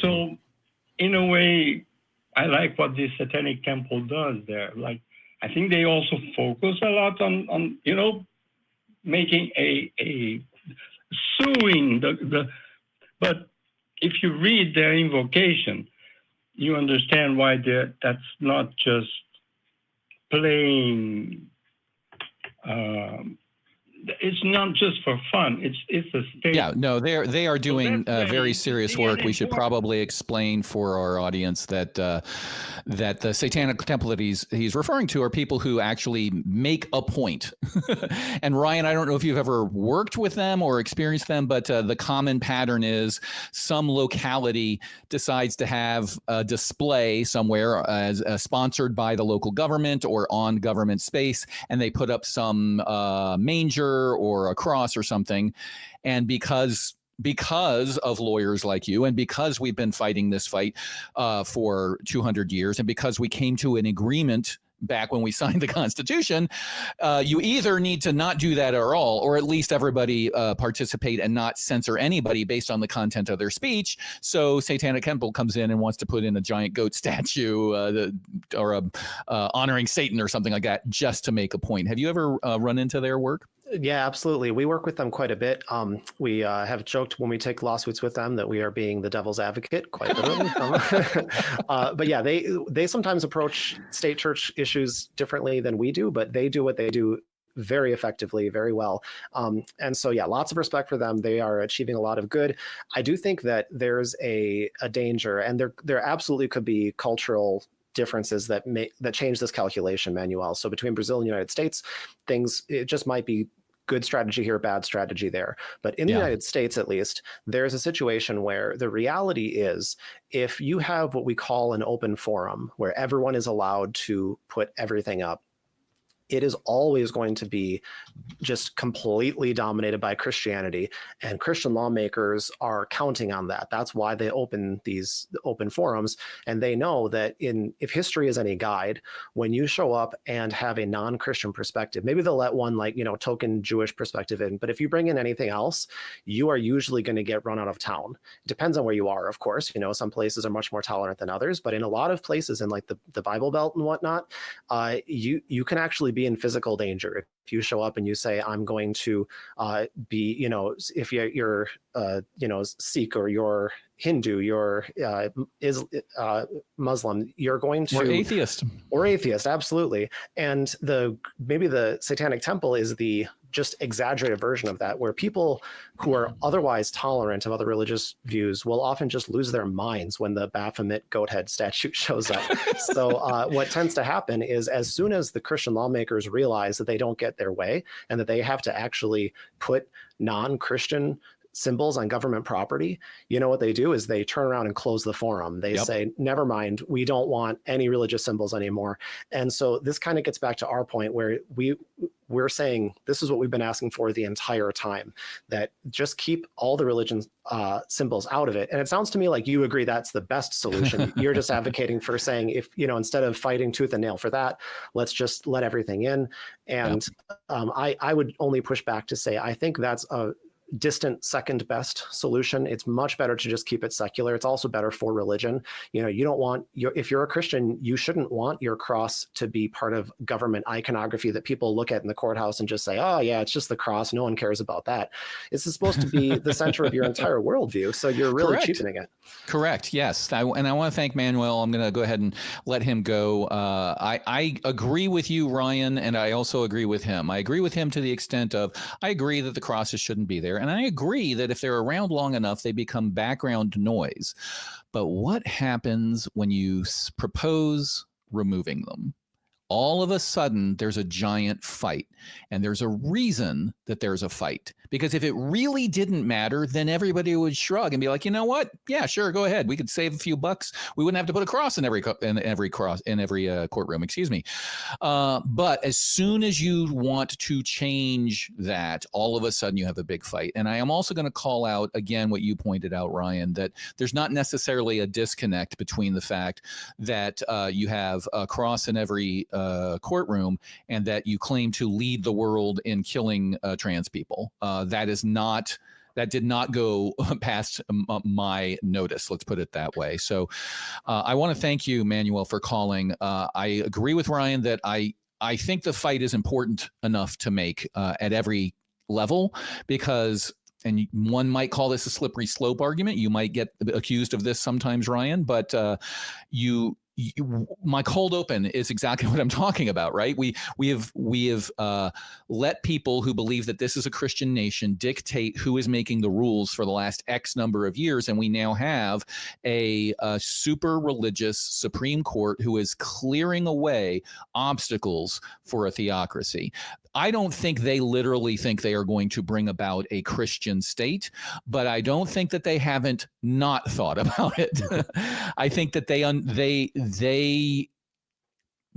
So in a way, I like what the Satanic Temple does there. I think they also focus a lot on making a suing but if you read their invocation, you understand why that's not just plain it's not just for fun. It's a state. Yeah, no, they are doing very serious work. We should probably explain for our audience that that the Satanic Temple that he's referring to are people who actually make a point. And Ryan, I don't know if you've ever worked with them or experienced them, but the common pattern is some locality decides to have a display somewhere as sponsored by the local government or on government space, and they put up some manger or a cross or something. And because of lawyers like you, and because we've been fighting this fight for 200 years, and because we came to an agreement back when we signed the Constitution, you either need to not do that at all, or at least everybody participate and not censor anybody based on the content of their speech. So Satanic Temple comes in and wants to put in a giant goat statue or honoring Satan or something like that just to make a point. Have you ever run into their work? Yeah, absolutely. We work with them quite a bit. We have joked when we take lawsuits with them that we are being the devil's advocate, quite literally. But yeah, they sometimes approach state church issues differently than we do, but they do what they do very effectively, very well. And so, yeah, lots of respect for them. They are achieving a lot of good. I do think that there's a danger, and there absolutely could be cultural differences that change this calculation, Manuel. So between Brazil and the United States, it just might be good strategy here, bad strategy there. But in the United States, at least, there's a situation where the reality is, if you have what we call an open forum where everyone is allowed to put everything up, it is always going to be just completely dominated by Christianity, and Christian lawmakers are counting on that. That's why they open these open forums, and they know that if history is any guide, when you show up and have a non-Christian perspective, maybe they'll let one token Jewish perspective in, but if you bring in anything else, you are usually going to get run out of town. It depends on where you are, of course. Some places are much more tolerant than others, but in a lot of places in the Bible Belt and whatnot, you can actually be in physical danger. If you show up and you say, I'm going to be, if you're Sikh, or you're Hindu, you're Muslim, you're going to... Or atheist, absolutely. And maybe the Satanic Temple is the just exaggerated version of that, where people who are otherwise tolerant of other religious views will often just lose their minds when the Baphomet goat head statue shows up. So what tends to happen is, as soon as the Christian lawmakers realize that they don't get their way and that they have to actually put non-Christian symbols on government property, what they do is they turn around and close the forum. They say, never mind, we don't want any religious symbols anymore. And so this kind of gets back to our point, where we're saying this is what we've been asking for the entire time, that just keep all the religion symbols out of it. And it sounds to me like you agree that's the best solution. You're just advocating for saying, if instead of fighting tooth and nail for that, let's just let everything in. And I would only push back to say, I think that's a distant second best solution. It's much better to just keep it secular. It's also better for religion. You don't want if you're a Christian, you shouldn't want your cross to be part of government iconography that people look at in the courthouse and just say, oh yeah, it's just the cross, no one cares about that. It's supposed to be the center of your entire worldview, so you're really cheapening it. Correct. Yes. And I want to thank Manuel. I'm going to go ahead and let him go. I agree with you, Ryan, and I also agree with him. I agree with him to the extent of, I agree that the crosses shouldn't be there. And I agree that if they're around long enough, they become background noise. But what happens when you propose removing them? All of a sudden, there's a giant fight. And there's a reason that there's a fight. Because if it really didn't matter, then everybody would shrug and be like, you know what? Yeah, sure, go ahead. We could save a few bucks. We wouldn't have to put a cross in every courtroom. Excuse me. But as soon as you want to change that, all of a sudden you have a big fight. And I am also going to call out again what you pointed out, Ryan, that there's not necessarily a disconnect between the fact that you have a cross in every courtroom and that you claim to lead the world in killing trans people. That did not go past my notice. Let's put it that way. So I want to thank you, Manuel, for calling. I agree with Ryan that I think the fight is important enough to make at every level, because, and one might call this a slippery slope argument. You might get accused of this sometimes, Ryan, but my cold open is exactly what I'm talking about, right? We have let people who believe that this is a Christian nation dictate who is making the rules for the last X number of years, and we now have a super religious Supreme Court who is clearing away obstacles for a theocracy. I don't think they literally think they are going to bring about a Christian state, but I don't think that they haven't not thought about it. I think that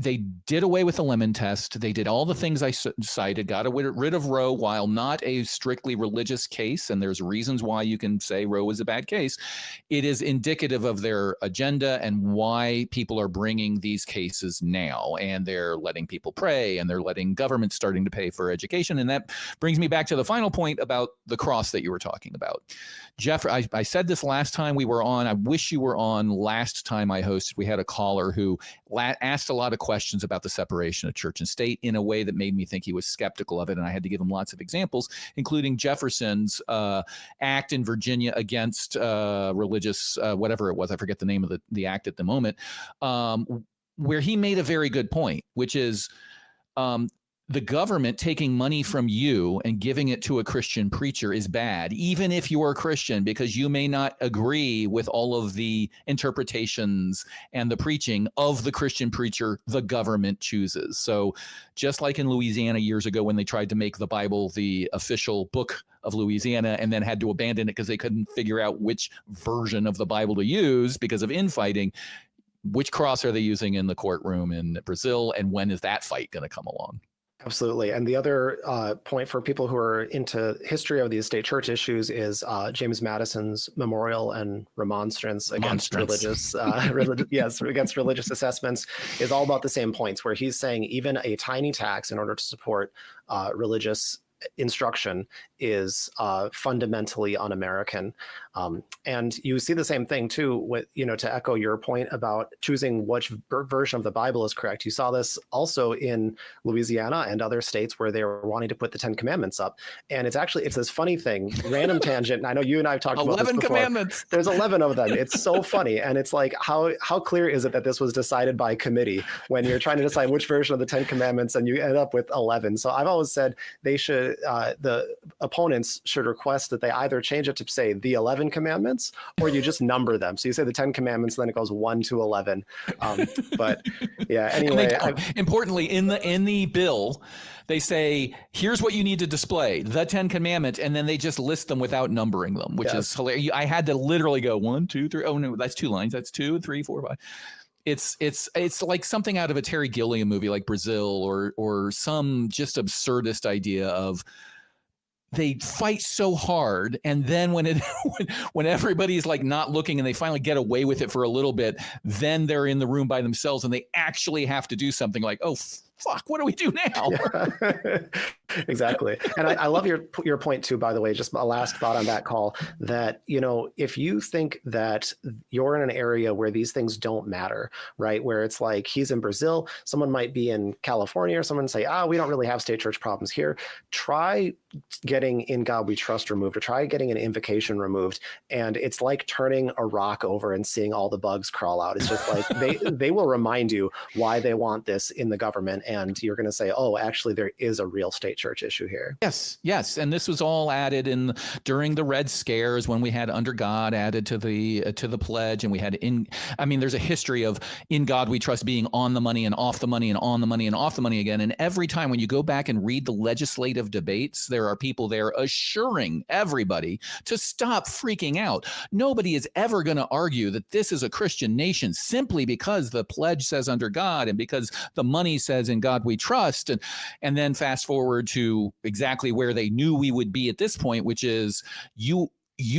they did away with the lemon test. They did all the things I cited, got rid of Roe, while not a strictly religious case, and there's reasons why you can say Roe is a bad case. It is indicative of their agenda and why people are bringing these cases now, and they're letting people pray, and they're letting government starting to pay for education. And that brings me back to the final point about the cross that you were talking about. Jeff, I said this last time we were on. I wish you were on last time I hosted. We had a caller who asked a lot of questions about the separation of church and state in a way that made me think he was skeptical of it. And I had to give him lots of examples, including Jefferson's act in Virginia against religious, whatever it was. I forget the name of the act at the moment, where he made a very good point, which is the government taking money from you and giving it to a Christian preacher is bad, even if you're a Christian, because you may not agree with all of the interpretations and the preaching of the Christian preacher the government chooses. So just like in Louisiana years ago when they tried to make the Bible the official book of Louisiana and then had to abandon it because they couldn't figure out which version of the Bible to use because of infighting, which cross are they using in the courtroom in Brazil, and when is that fight going to come along? Absolutely. And the other point for people who are into history of these state church issues is James Madison's memorial and remonstrance against religious assessments is all about the same points, where he's saying even a tiny tax in order to support religious instruction is fundamentally un-American. And you see the same thing too with, to echo your point about choosing which version of the Bible is correct. You saw this also in Louisiana and other states where they were wanting to put the 10 Commandments up. And it's this funny thing, random tangent. And I know you and I have talked about this before. 11 commandments. There's 11 of them. It's so funny. And it's like, how clear is it that this was decided by committee when you're trying to decide which version of the 10 Commandments and you end up with 11. So I've always said they should, the opponents should request that they either change it to say the 11 commandments or you just number them. So you say the 10 commandments, then it goes 1 to 11. But yeah, anyway. Importantly, in the bill, they say, here's what you need to display, the 10 commandments, and then they just list them without numbering them, which is hilarious. I had to literally go 1, 2, 3. Oh no, that's 2 lines. That's 2, 3, 4, 5. It's like something out of a Terry Gilliam movie like Brazil or some just absurdist idea of they fight so hard, and then when everybody's like not looking and they finally get away with it for a little bit, then they're in the room by themselves and they actually have to do something like, oh fuck, what do we do now? Yeah. Exactly. And I love your point too, by the way, just a last thought on that call, that, if you think that you're in an area where these things don't matter, right? Where it's like he's in Brazil, someone might be in California, or someone say, we don't really have state church problems here. Try getting In God We Trust removed, or try getting an invocation removed. And it's like turning a rock over and seeing all the bugs crawl out. It's just like they will remind you why they want this in the government. And you're going to say, oh, actually, there is a real state church issue here. Yes. And this was all added during the Red Scares when we had Under God added to the pledge, and we had there's a history of In God We Trust being on the money and off the money and on the money and off the money again. And every time when you go back and read the legislative debates, there are people there assuring everybody to stop freaking out. Nobody is ever going to argue that this is a Christian nation simply because the pledge says under God and because the money says In God We Trust. And then fast forward to exactly where they knew we would be at this point, which is you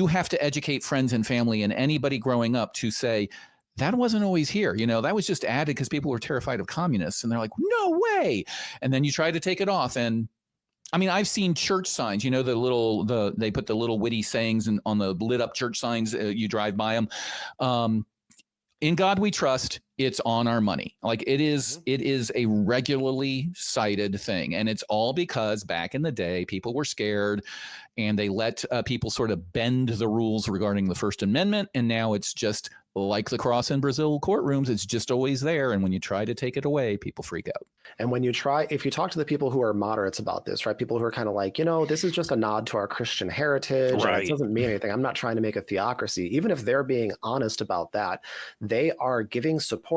have to educate friends and family and anybody growing up to say, that wasn't always here. That was just added because people were terrified of communists. And they're like, no way. And then you try to take it off. And I've seen church signs, they put the little witty sayings on the lit up church signs. You drive by them. In God We Trust. It's on our money. Like it is a regularly cited thing. And it's all because back in the day, people were scared and they let people sort of bend the rules regarding the First Amendment. And now it's just like the cross in Brazil courtrooms. It's just always there. And when you try to take it away, people freak out. And if you talk to the people who are moderates about this, right? People who are kind of like, this is just a nod to our Christian heritage. Right. And it doesn't mean anything. I'm not trying to make a theocracy. Even if they're being honest about that, they are giving support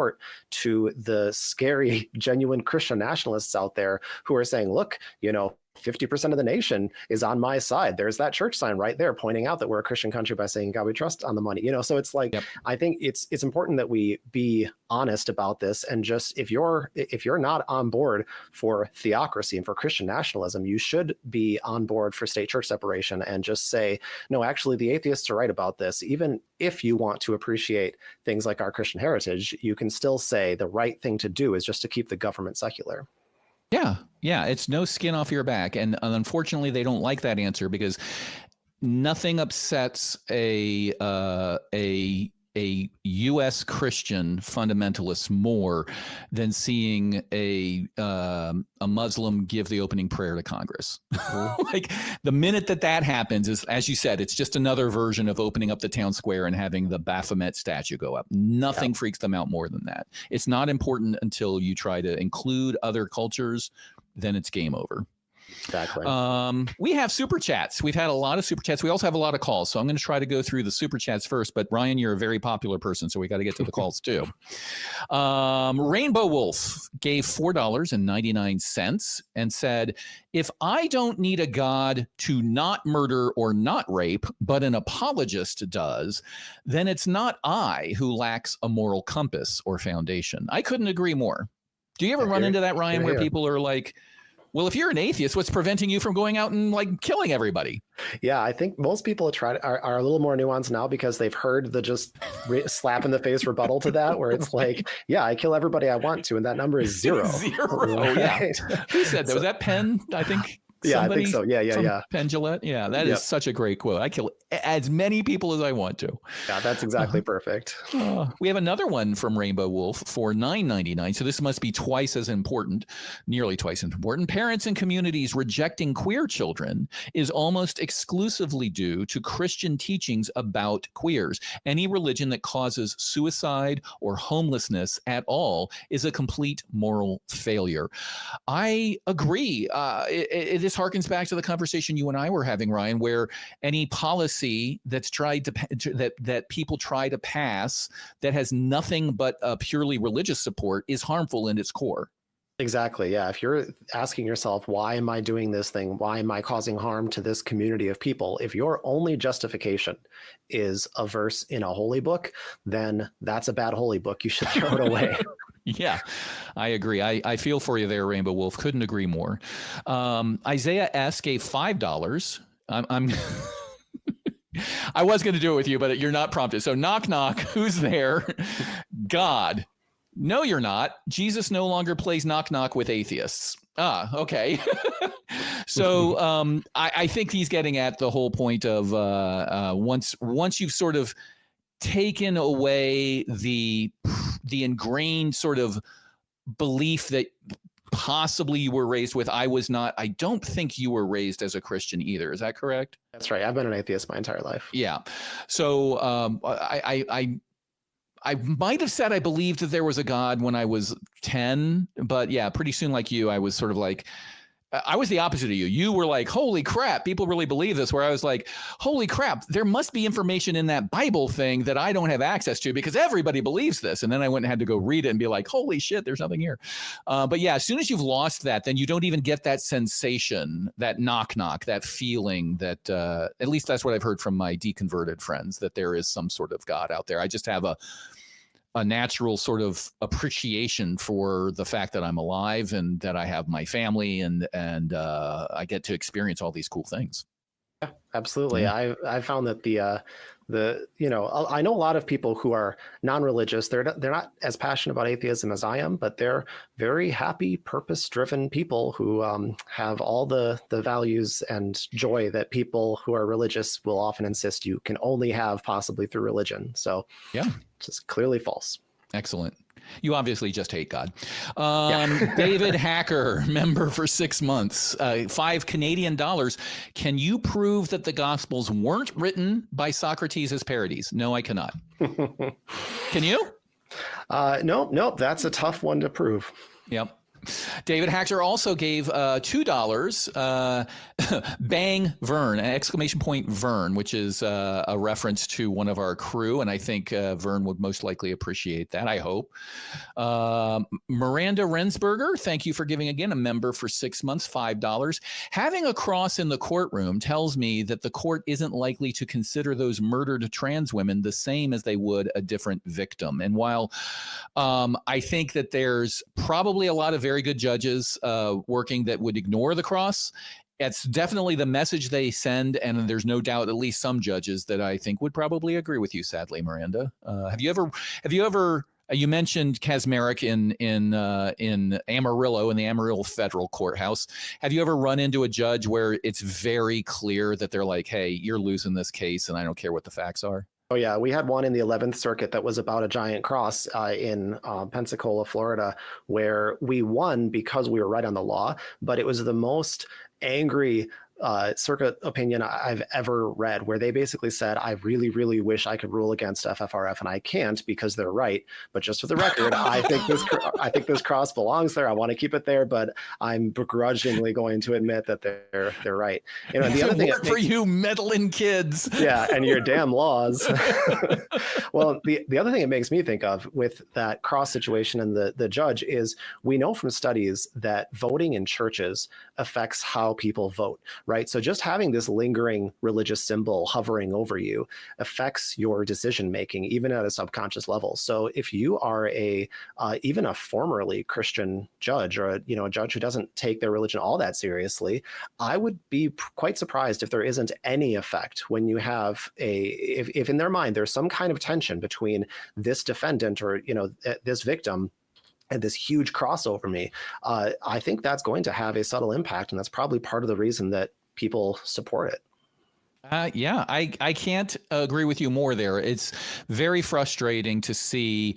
to the scary, genuine Christian nationalists out there who are saying, look, 50% of the nation is on my side. There's that church sign right there pointing out that we're a Christian country by saying God we trust on the money. So it's like, yep. I think it's important that we be honest about this. And just if you're not on board for theocracy and for Christian nationalism, you should be on board for state church separation and just say, no, actually the atheists are right about this. Even if you want to appreciate things like our Christian heritage, you can still say the right thing to do is just to keep the government secular. Yeah. It's no skin off your back. And unfortunately, they don't like that answer because nothing upsets a U.S. Christian fundamentalist more than seeing a Muslim give the opening prayer to Congress. Like the minute that happens is, as you said, it's just another version of opening up the town square and having the Baphomet statue go up. Nothing freaks them out more than that. It's not important until you try to include other cultures, then it's game over. Exactly. We have super chats. We've had a lot of super chats. We also have a lot of calls. So I'm going to try to go through the super chats first. But Ryan, you're a very popular person, so we got to get to the calls too. Rainbow Wolf gave $4.99 and said, if I don't need a God to not murder or not rape, but an apologist does, then it's not I who lacks a moral compass or foundation. I couldn't agree more. Do you ever run into that, Ryan, where people are like, well, if you're an atheist, what's preventing you from going out and like killing everybody? Yeah, I think most people are a little more nuanced now because they've heard the just slap in the face rebuttal to that, where it's like, yeah, I kill everybody I want to, and that number is 0. Zero. Right? Yeah. Who said that? Was that Penn? I think Yeah, I think so. Yeah. Penn Jillette. Yeah, that Yep. is such a great quote. I kill as many people as I want to. Yeah, that's exactly perfect. We have another one from Rainbow Wolf for $9.99. So this must be twice as important, nearly twice as important. Parents and communities rejecting queer children is almost exclusively due to Christian teachings about queers. Any religion that causes suicide or homelessness at all is a complete moral failure. I agree. This harkens back to the conversation you and I were having, Ryan, where any policy that's tried to that people try to pass that has nothing but purely religious support is harmful in its core. Exactly. Yeah. If you're asking yourself, why am I doing this thing? Why am I causing harm to this community of people? If your only justification is a verse in a holy book, then that's a bad holy book. You should throw it away. Yeah, I agree. I feel for you there, Rainbow Wolf. Couldn't agree more. Isaiah S. gave $5. I'm I was going to do it with you, but you're not prompted. So knock, knock. Who's there? God. No, you're not. Jesus no longer plays knock, knock with atheists. Ah, okay. So I think he's getting at the whole point of once you've sort of taken away the ingrained sort of belief that possibly you were raised with. I was not. I don't think you were raised as a Christian either. Is that correct? That's right. I've been an atheist my entire life. Yeah. So I might have said I believed that there was a God when I was 10, but yeah, pretty soon, like you, I was sort of like, I was the opposite of you. You were like, holy crap, people really believe this, where I was like, holy crap, there must be information in that Bible thing that I don't have access to because everybody believes this. And then I went and had to go read it and be like, holy shit, there's nothing here. But yeah, as soon as you've lost that, then you don't even get that sensation, that knock, knock, that feeling that, at least that's what I've heard from my deconverted friends, that there is some sort of God out there. I just have a natural sort of appreciation for the fact that I'm alive and that I have my family and I get to experience all these cool things. Yeah, absolutely. Yeah. I found that I know a lot of people who are non-religious. They're not as passionate about atheism as I am, but they're very happy, purpose-driven people who have all the values and joy that people who are religious will often insist you can only have possibly through religion. So yeah, just clearly false. Excellent. You obviously just hate God. Yeah. David Hacker, member for 6 months, $5 Canadian. Can you prove that the Gospels weren't written by Socrates as parodies? No, I cannot. Can you? Nope. That's a tough one to prove. Yep. David Hacker also gave $2. Bang Vern, exclamation point Vern, which is a reference to one of our crew. And I think Vern would most likely appreciate that, I hope. Miranda Rensberger, thank you for giving again, a member for 6 months, $5. Having a cross in the courtroom tells me that the court isn't likely to consider those murdered trans women the same as they would a different victim. And while I think that there's probably a lot of very good judges working that would ignore the cross, it's definitely the message they send, and there's no doubt at least some judges that I think would probably agree with you. Sadly, Miranda, have you ever? You mentioned Kaczmarek in Amarillo, in the Amarillo Federal Courthouse. Have you ever run into a judge where it's very clear that they're like, "Hey, you're losing this case, and I don't care what the facts are"? Oh, yeah. We had one in the 11th Circuit that was about a giant cross in Pensacola, Florida, where we won because we were right on the law. But it was the most angry circuit opinion I've ever read, where they basically said, I really, really wish I could rule against FFRF, and I can't because they're right. But just for the record, I think this cross belongs there. I want to keep it there, but I'm begrudgingly going to admit that they're right. You know, the other thing for you meddling kids. Yeah, and your damn laws. Well, the other thing it makes me think of with that cross situation and the judge is we know from studies that voting in churches affects how people vote. Right. So just having this lingering religious symbol hovering over you affects your decision making, even at a subconscious level. So if you are even a formerly Christian judge, or a judge who doesn't take their religion all that seriously, I would be quite surprised if there isn't any effect when you have if in their mind there's some kind of tension between this defendant or this victim and this huge cross over me, I think that's going to have a subtle impact, and that's probably part of the reason that people support it. Yeah, I can't agree with you more there. It's very frustrating to see,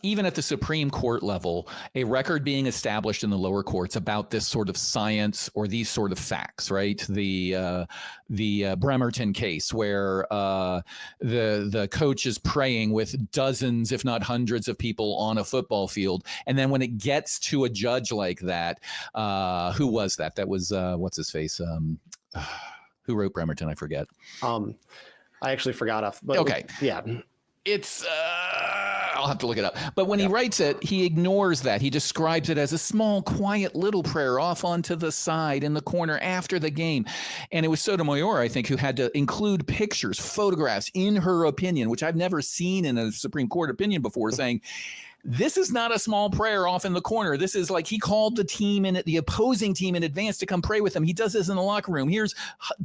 even at the Supreme Court level, a record being established in the lower courts about this sort of science or these sort of facts, right? The Bremerton case where the coach is praying with dozens, if not hundreds of people on a football field. And then when it gets to a judge like that, who was that? That was, what's his face? Who wrote Bremerton? I forget. I actually forgot off. But okay. Yeah. It's, I'll have to look it up. But when he writes it, he ignores that. He describes it as a small, quiet little prayer off onto the side in the corner after the game. And it was Sotomayor, I think, who had to include pictures, photographs in her opinion, which I've never seen in a Supreme Court opinion before, saying, this is not a small prayer off in the corner. This is like he called the opposing team in advance to come pray with him. He does this in the locker room. Here's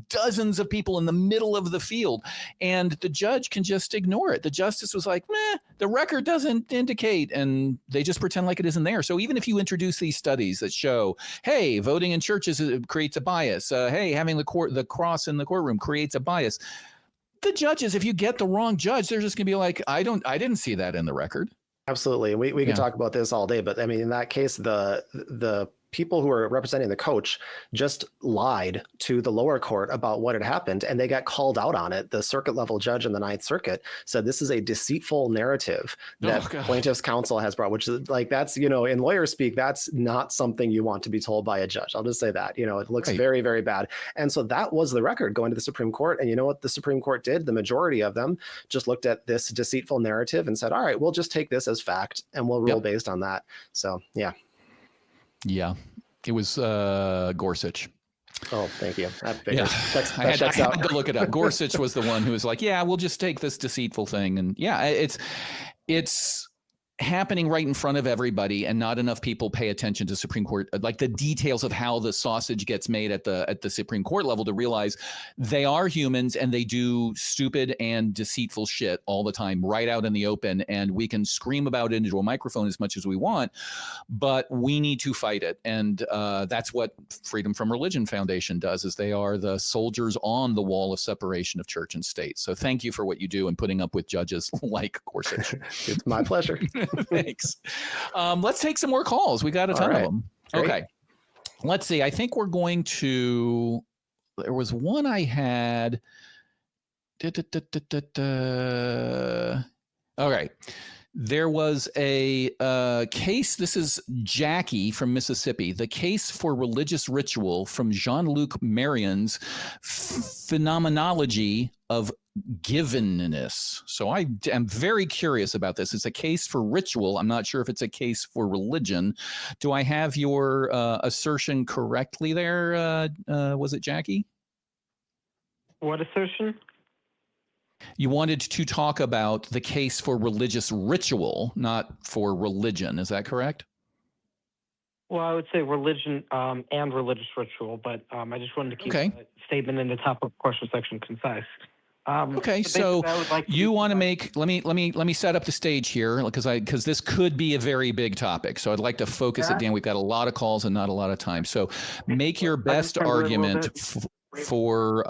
dozens of people in the middle of the field, and the judge can just ignore it. The justice was like, meh, the record doesn't indicate, and they just pretend like it isn't there. So even if you introduce these studies that show, hey, voting in churches creates a bias. Hey, having the cross in the courtroom creates a bias. The judges, if you get the wrong judge, they're just going to be like, I didn't see that in the record. Absolutely. And we could talk about this all day, but I mean, in that case, the people who are representing the coach just lied to the lower court about what had happened, and they got called out on it. The circuit level judge in the Ninth Circuit said this is a deceitful narrative that plaintiff's counsel has brought, which is like, that's, in lawyer speak, that's not something you want to be told by a judge. I'll just say that, it looks very, very bad. And so that was the record going to the Supreme Court. And you know what the Supreme Court did? The majority of them just looked at this deceitful narrative and said, all right, we'll just take this as fact and we'll rule based on that. So, yeah. Yeah, it was Gorsuch. Oh, thank you. I had to look it up. Gorsuch was the one who was like, yeah, we'll just take this deceitful thing. And yeah, it's happening right in front of everybody, and not enough people pay attention to Supreme Court, like the details of how the sausage gets made at the Supreme Court level, to realize they are humans and they do stupid and deceitful shit all the time, right out in the open. And we can scream about it into a microphone as much as we want, but we need to fight it. And that's what Freedom from Religion Foundation does, is they are the soldiers on the wall of separation of church and state. So thank you for what you do and putting up with judges like Gorsuch. It's my pleasure. Thanks. Let's take some more calls. We got a ton of them. Great. Okay. Let's see. I think we're going to, there was one I had. All right. There was a case. This is Jackie from Mississippi. The case for religious ritual from Jean-Luc Marion's Phenomenology of Givenness. So I am very curious about this. It's a case for ritual. I'm not sure if it's a case for religion. Do I have your assertion correctly there? Was it Jackie? What assertion? You wanted to talk about the case for religious ritual, not for religion. Is that correct? Well, I would say religion and religious ritual, but I just wanted to keep the statement in the top of question section concise. So you want to make, let me set up the stage here, because this could be a very big topic. So I'd like to focus it down. We've got a lot of calls and not a lot of time. So make your best argument for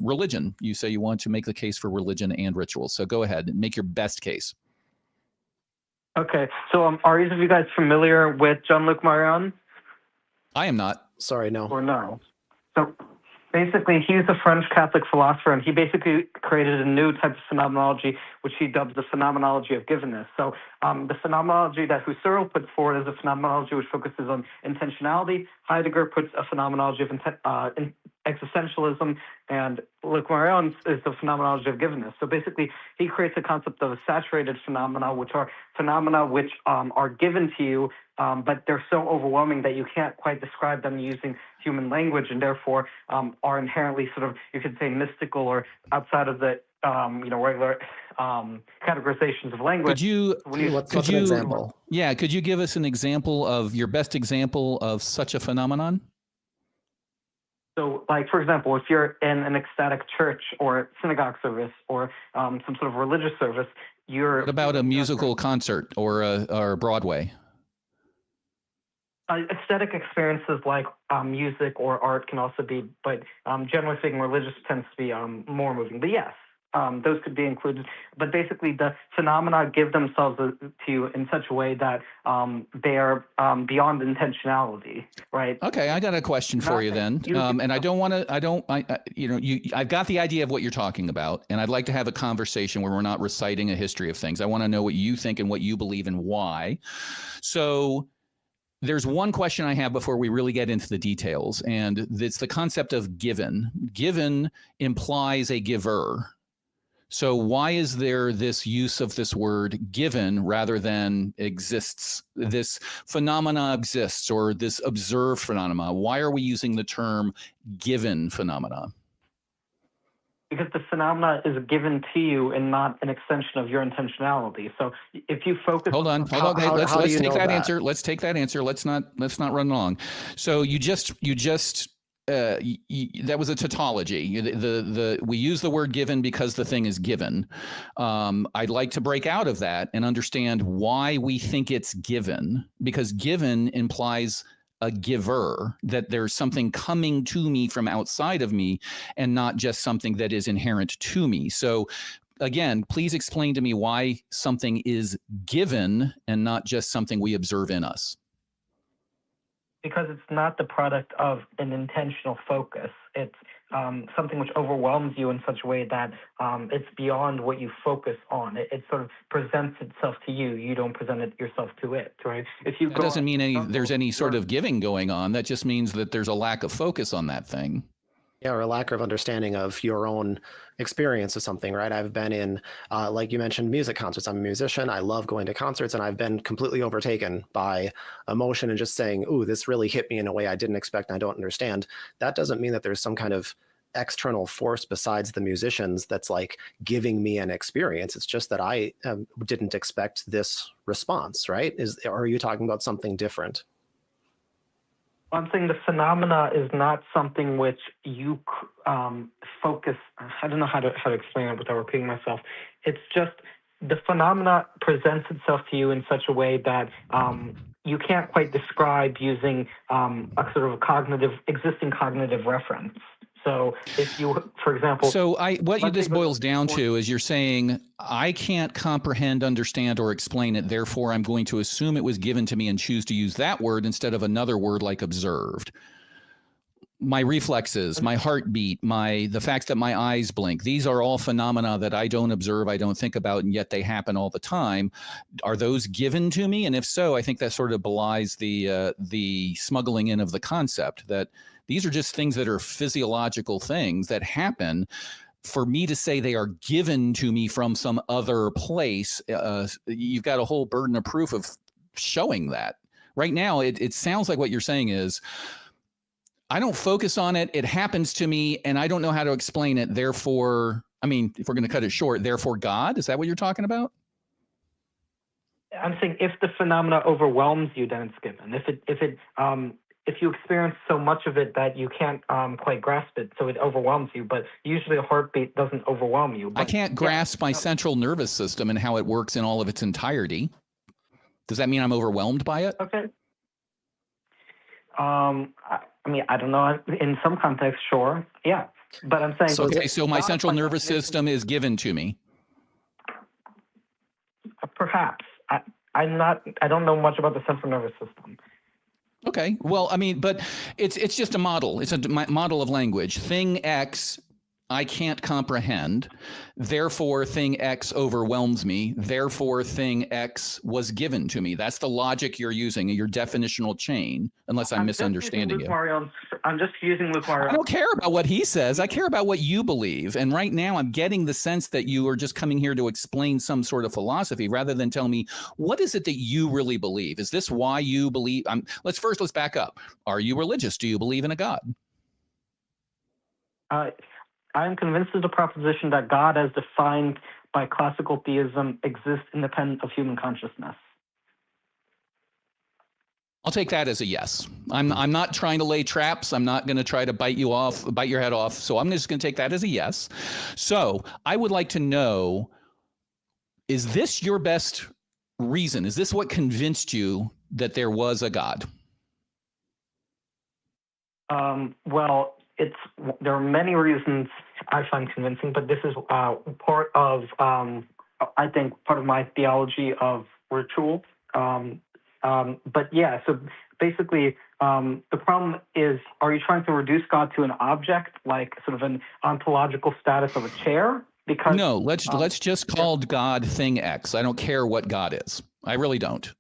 religion. You say you want to make the case for religion and ritual. So go ahead and make your best case. Okay. So are either of you guys familiar with Jean-Luc Marion? I am not. Sorry, no. Or no. So basically, he's a French Catholic philosopher, and he basically created a new type of phenomenology, which he dubs the phenomenology of Givenness. So the phenomenology that Husserl puts forward is a phenomenology which focuses on intentionality. Heidegger puts a phenomenology of existentialism, and Luc Marion is the phenomenology of Givenness. So basically, he creates a concept of saturated phenomena, which are phenomena which are given to you, but they're so overwhelming that you can't quite describe them using human language, and therefore are inherently sort of, you could say, mystical or outside of the regular categorizations of language. What's an example? Yeah, could you give us an example of your best example of such a phenomenon? So, like, for example, if you're in an ecstatic church or synagogue service or some sort of religious service, you're... What about a musical concert or a Broadway? Aesthetic experiences like music or art can also be, but generally speaking, religious tends to be more moving. But yes, those could be included. But basically, the phenomena give themselves to you in such a way that they are beyond intentionality, right? Okay, I got a question for you then, and I don't want to. I've got the idea of what you're talking about, and I'd like to have a conversation where we're not reciting a history of things. I want to know what you think and what you believe and why. So there's one question I have before we really get into the details, and it's the concept of given. Given implies a giver. So why is there this use of this word given rather than exists? This phenomena exists, or this observed phenomena. Why are we using the term given phenomena? Because the phenomena is given to you and not an extension of your intentionality. So if you focus... Hold on. Let's take that answer. Let's take that answer. Let's not run long. So you just that was a tautology. We use the word given because the thing is given. I'd like to break out of that and understand why we think it's given, because given implies a giver, that there's something coming to me from outside of me and not just something that is inherent to me. So again, please explain to me why something is given and not just something we observe in us. Because it's not the product of an intentional focus. It's something which overwhelms you in such a way that it's beyond what you focus on. It sort of presents itself to you. You don't present it yourself to it, right? That doesn't mean there's any sort of giving going on. That just means that there's a lack of focus on that thing. Yeah, or a lack of understanding of your own experience of something, right? I've been in, like you mentioned, music concerts. I'm a musician. I love going to concerts, and I've been completely overtaken by emotion and just saying, ooh, this really hit me in a way I didn't expect and I don't understand. That doesn't mean that there's some kind of external force besides the musicians that's like giving me an experience. It's just that I didn't expect this response, right? Or are you talking about something different? I'm saying the phenomena is not something which you focus. I don't know how to explain it without repeating myself. It's just the phenomena presents itself to you in such a way that you can't quite describe using a sort of existing cognitive reference. So if you, for example... So what this boils down to is you're saying, I can't comprehend, understand, or explain it, therefore I'm going to assume it was given to me and choose to use that word instead of another word like observed. My reflexes, my heartbeat, the fact that my eyes blink, these are all phenomena that I don't observe, I don't think about, and yet they happen all the time. Are those given to me? And if so, I think that sort of belies the smuggling in of the concept that these are just things that are physiological things that happen. For me to say they are given to me from some other place, you've got a whole burden of proof of showing that. Right now, it sounds like what you're saying is, I don't focus on it, it happens to me, and I don't know how to explain it, therefore, I mean, if we're going to cut it short, therefore God? Is that what you're talking about? I'm saying if the phenomena overwhelms you, then it's given. If you experience so much of it that you can't quite grasp it, so it overwhelms you, but usually a heartbeat doesn't overwhelm you. But, I can't grasp my central nervous system and how it works in all of its entirety. Does that mean I'm overwhelmed by it? Okay. I mean, I don't know. In some context, sure. Yeah. But I'm saying... Okay, so my central nervous system is given to me. Perhaps. I don't know much about the central nervous system. Okay. Well, I mean, but it's just a model. It's a model of language. Thing X, I can't comprehend. Therefore, thing X overwhelms me. Therefore, thing X was given to me. That's the logic you're using, your definitional chain, unless I'm misunderstanding you. I'm just using Luke Marion. I don't care about what he says. I care about what you believe. And right now, I'm getting the sense that you are just coming here to explain some sort of philosophy rather than tell me, what is it that you really believe? Is this why you believe? Let's back up. Are you religious? Do you believe in a God? I am convinced of the proposition that God, as defined by classical theism, exists independent of human consciousness. I'll take that as a yes. I'm not trying to lay traps. I'm not going to try to bite your head off. So I'm just going to take that as a yes. So I would like to know, is this your best reason? Is this what convinced you that there was a God? Well, there are many reasons I find convincing, but this is part of, I think, part of my theology of ritual. But yeah, so basically, the problem is, are you trying to reduce God to an object, like sort of an ontological status of a chair? Because no, let's just call God thing X. I don't care what God is. I really don't.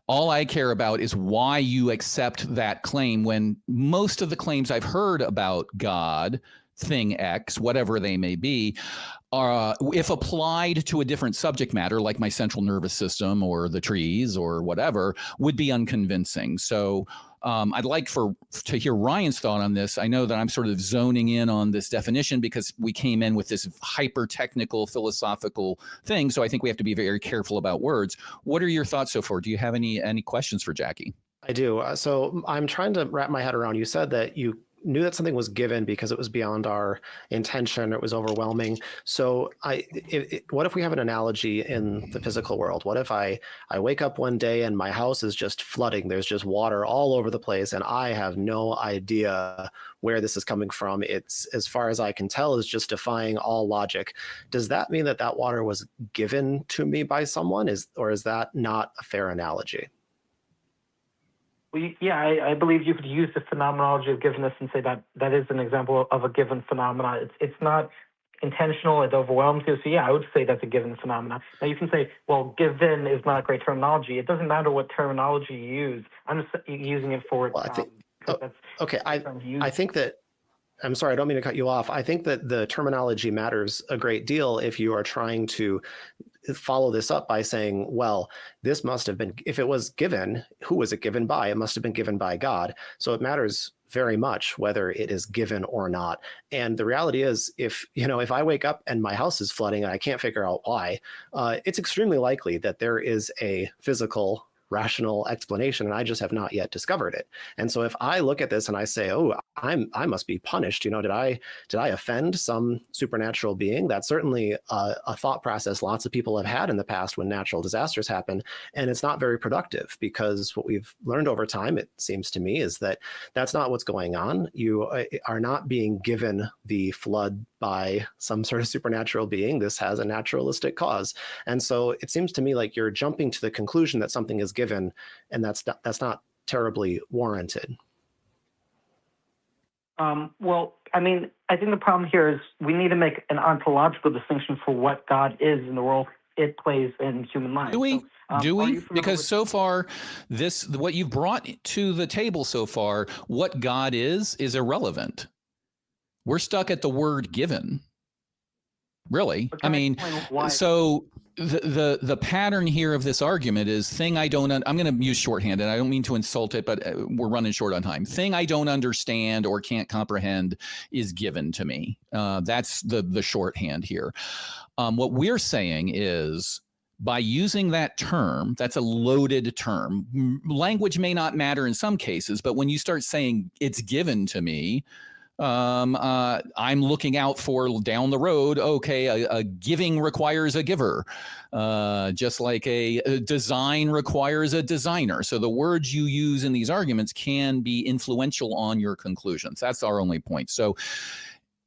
All I care about is why you accept that claim, when most of the claims I've heard about God, thing X, whatever they may be, are, if applied to a different subject matter, like my central nervous system or the trees or whatever, would be unconvincing. So I'd like to hear Ryan's thought on this. I know that I'm sort of zoning in on this definition because we came in with this hyper-technical philosophical thing, so I think we have to be very careful about words. What are your thoughts so far? Do you have any questions for Jackie? I do. So I'm trying to wrap my head around, you said that you knew that something was given because it was beyond our intention, it was overwhelming. So what if we have an analogy in the physical world? What if I wake up one day and my house is just flooding, there's just water all over the place, and I have no idea where this is coming from? It's, as far as I can tell, is just defying all logic. Does that mean that that water was given to me by someone, or is that not a fair analogy? Yeah, I believe you could use the phenomenology of givenness and say that that is an example of a given phenomena. It's not intentional, it overwhelms you. So yeah, I would say that's a given phenomena. Now you can say, well, given is not a great terminology. It doesn't matter what terminology you use. I'm just using it for well, I think that, I'm sorry, I don't mean to cut you off. I think that the terminology matters a great deal if you are trying to follow this up by saying, well, this must have been, if it was given, who was it given by? It must have been given by God. So it matters very much whether it is given or not. And the reality is, if I wake up and my house is flooding and I can't figure out why, it's extremely likely that there is a physical, rational explanation, and I just have not yet discovered it. And so if I look at this and I say, oh, I must be punished, did I offend some supernatural being? That's certainly a thought process lots of people have had in the past when natural disasters happen, and it's not very productive, because what we've learned over time, it seems to me, is that that's not what's going on. You are not being given the flood by some sort of supernatural being. This has a naturalistic cause. And so it seems to me like you're jumping to the conclusion that something is given, and that's not terribly warranted. Well, I mean, I think the problem here is we need to make an ontological distinction for what God is in the role it plays in human life. Do we? Because so far, what you've brought to the table so far, what God is irrelevant. We're stuck at the word given. Really? I mean, so the pattern here of this argument is thing I don't, I'm going to use shorthand, and I don't mean to insult it, but we're running short on time. Thing I don't understand or can't comprehend is given to me. That's the shorthand here. What we're saying is, by using that term, that's a loaded term. Language may not matter in some cases, but when you start saying it's given to me, I'm looking out for down the road. Okay, a giving requires a giver, just like a design requires a designer. So the words you use in these arguments can be influential on your conclusions. That's our only point. So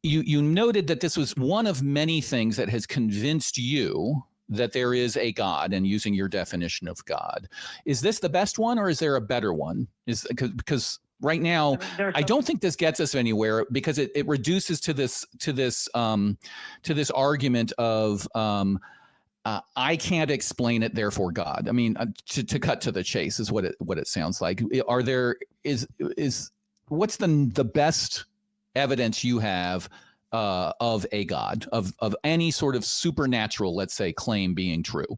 you noted that this was one of many things that has convinced you that there is a God, and using your definition of God. Is this the best one, or is there a better one? Because right now, I don't think this gets us anywhere, because it reduces to this argument of I can't explain it, therefore God. I mean, to cut to the chase is what it sounds like. What's the best evidence you have of a God, of any sort of supernatural, let's say, claim being true?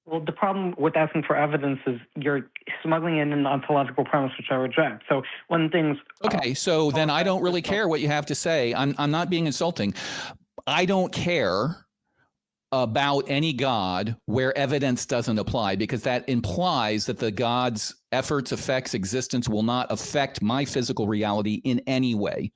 Well, the problem with asking for evidence is you're smuggling in an ontological premise, which I reject. So when things... Okay, so then I don't really care what you have to say. I'm not being insulting. I don't care about any God where evidence doesn't apply, because that implies that the God's efforts, effects, existence will not affect my physical reality in any way.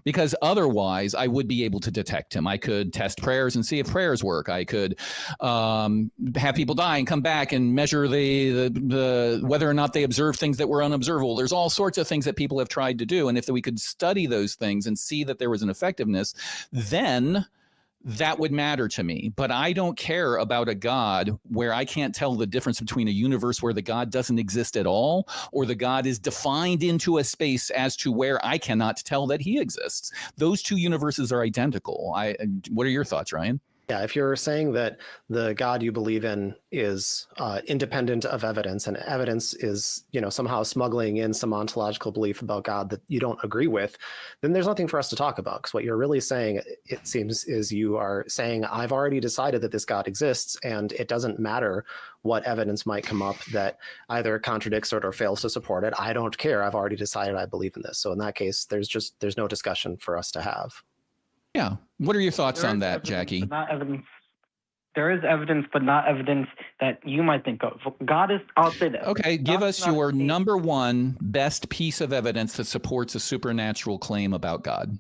Because otherwise, I would be able to detect him. I could test prayers and see if prayers work. I could have people die and come back and measure the whether or not they observe things that were unobservable. There's all sorts of things that people have tried to do. And if we could study those things and see that there was an effectiveness, then that would matter to me. But I don't care about a God where I can't tell the difference between a universe where the God doesn't exist at all, or the God is defined into a space as to where I cannot tell that he exists. Those two universes are identical. What are your thoughts, Ryan? Yeah, if you're saying that the God you believe in is independent of evidence, and evidence is, somehow smuggling in some ontological belief about God that you don't agree with, then there's nothing for us to talk about. Because what you're really saying, it seems, is you are saying, I've already decided that this God exists, and it doesn't matter what evidence might come up that either contradicts it or fails to support it. I don't care. I've already decided I believe in this. So in that case, there's no discussion for us to have. Yeah. What are your thoughts on that, Jackie? Not evidence. There is evidence, but not evidence that you might think of. God is, I'll say that. Okay, give us your number one best piece of evidence that supports a supernatural claim about God.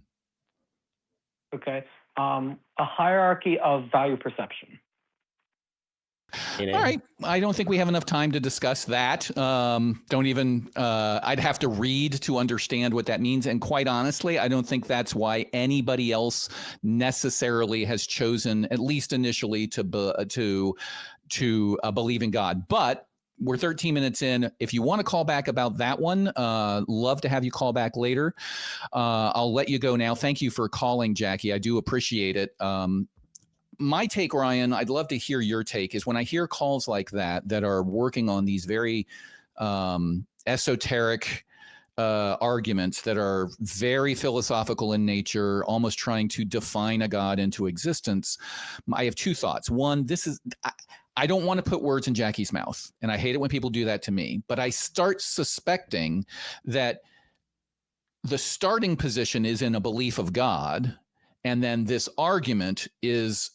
Okay. A hierarchy of value perception. All right. I don't think we have enough time to discuss that. I'd have to read to understand what that means. And quite honestly, I don't think that's why anybody else necessarily has chosen, at least initially, to believe in God. But we're 13 minutes in. If you want to call back about that one, love to have you call back later. I'll let you go now. Thank you for calling, Jackie. I do appreciate it. My take, Ryan, I'd love to hear your take, is when I hear calls like that are working on these very esoteric arguments that are very philosophical in nature, almost trying to define a God into existence. I have two thoughts. One, I don't want to put words in Jackie's mouth, and I hate it when people do that to me, but I start suspecting that the starting position is in a belief of God. And then this argument is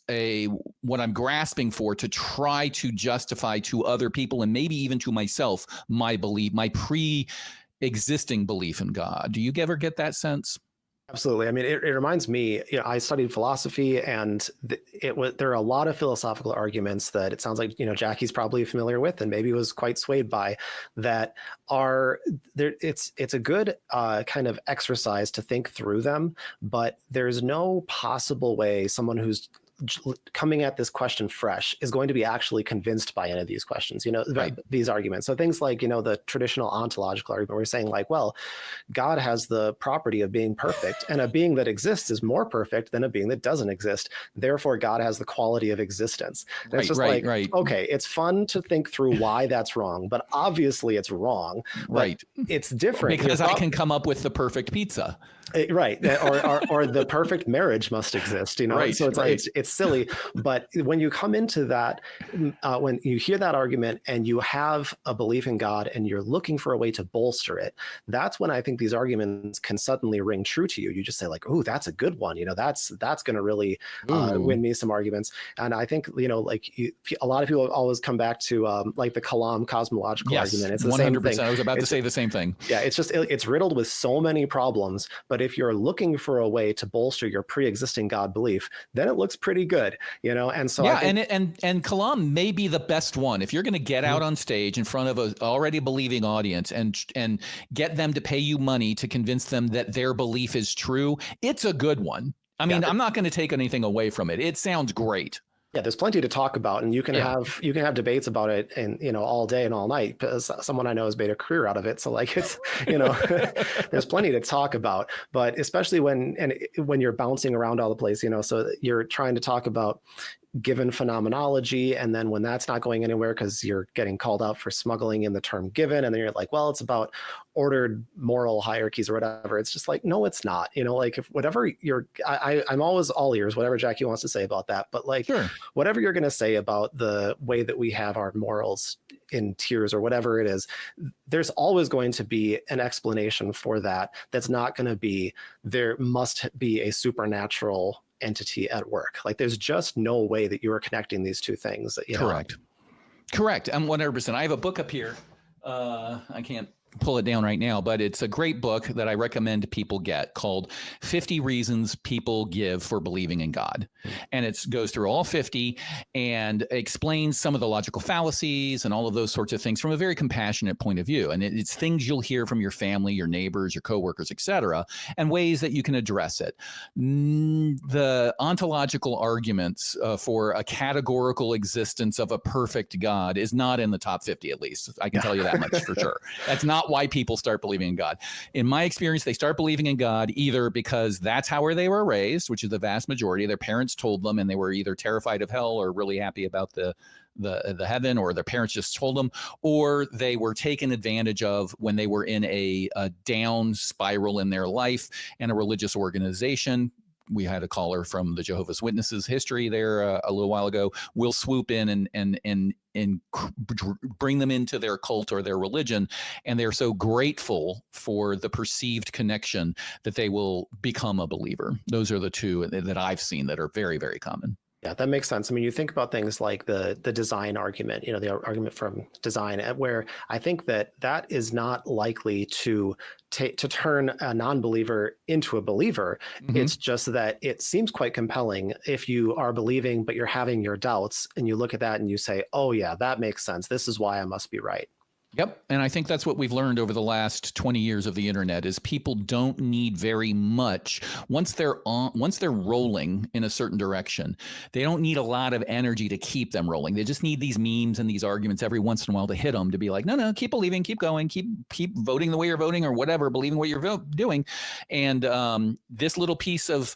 what I'm grasping for to try to justify to other people, and maybe even to myself, my belief, my pre-existing belief in God. Do you ever get that sense? Absolutely. I mean, it reminds me, I studied philosophy, and there are a lot of philosophical arguments that it sounds like, Jackie's probably familiar with and maybe was quite swayed by, that are there. It's a good kind of exercise to think through them, but there's no possible way someone who's coming at this question fresh is going to be actually convinced by any of these questions, right. These arguments. So things like, the traditional ontological argument, we're saying like, well, God has the property of being perfect, and a being that exists is more perfect than a being that doesn't exist. Therefore, God has the quality of existence. And it's just right. Okay, it's fun to think through why that's wrong, but obviously it's wrong. Right. It's different. Because I can come up with the perfect pizza. Right. Or the perfect marriage must exist, Right, so it's silly. But when you come into that, when you hear that argument and you have a belief in God and you're looking for a way to bolster it, that's when I think these arguments can suddenly ring true to you. You just say like, oh, that's a good one. That's going to really win me some arguments. And I think, a lot of people always come back to like the Kalam cosmological argument. It's the 100%. Same thing. I was about to say the same thing. Yeah, it's riddled with so many problems. But if you're looking for a way to bolster your pre-existing God belief, then it looks pretty good, And so and Kalam may be the best one. If you're going to get out on stage in front of an already believing audience and get them to pay you money to convince them that their belief is true, it's a good one. I mean, I'm not going to take anything away from it. It sounds great. Yeah, there's plenty to talk about, and you can have debates about it, and all day and all night. Because someone I know has made a career out of it, so like it's there's plenty to talk about. But especially when you're bouncing around all the place, so you're trying to talk about given phenomenology, and then when that's not going anywhere because you're getting called out for smuggling in the term given, and then you're like, well, it's about ordered moral hierarchies or whatever. It's just like, no, it's not. Like if whatever I'm always all ears, whatever Jackie wants to say about that. But like, sure. Whatever you're going to say about the way that we have our morals in tiers or whatever it is, there's always going to be an explanation for that. That's not going to be there must be a supernatural entity at work. Like there's just no way that you are connecting these two things. Correct. I'm 100%. I have a book up here. I can't pull it down right now, but it's a great book that I recommend people get called 50 Reasons People Give for Believing in God. And it goes through all 50 and explains some of the logical fallacies and all of those sorts of things from a very compassionate point of view. And it's things you'll hear from your family, your neighbors, your coworkers, etc., and ways that you can address it. The ontological arguments for a categorical existence of a perfect God is not in the top 50, at least. I can tell you that much for sure. That's not why people start believing in God. In my experience, they start believing in God either because that's how they were raised, which is the vast majority. Their parents told them, and they were either terrified of hell or really happy about the heaven, or their parents just told them, or they were taken advantage of when they were in a down spiral in their life, and a religious organization. We had a caller from the Jehovah's Witnesses history there a little while ago. Will swoop in and bring them into their cult or their religion, and they're so grateful for the perceived connection that they will become a believer. Those are the two that I've seen that are very, very common. Yeah, that makes sense. I mean, you think about things like the design argument, the argument from design, where I think that is not likely to turn a non-believer into a believer. Mm-hmm. It's just that it seems quite compelling if you are believing, but you're having your doubts, and you look at that and you say, oh yeah, that makes sense. This is why I must be right. Yep. And I think that's what we've learned over the last 20 years of the internet is people don't need very much. Once they're rolling in a certain direction, they don't need a lot of energy to keep them rolling. They just need these memes and these arguments every once in a while to hit them, to be like, no, keep believing, keep going, keep voting the way you're voting, or whatever, believing what you're doing. And this little piece of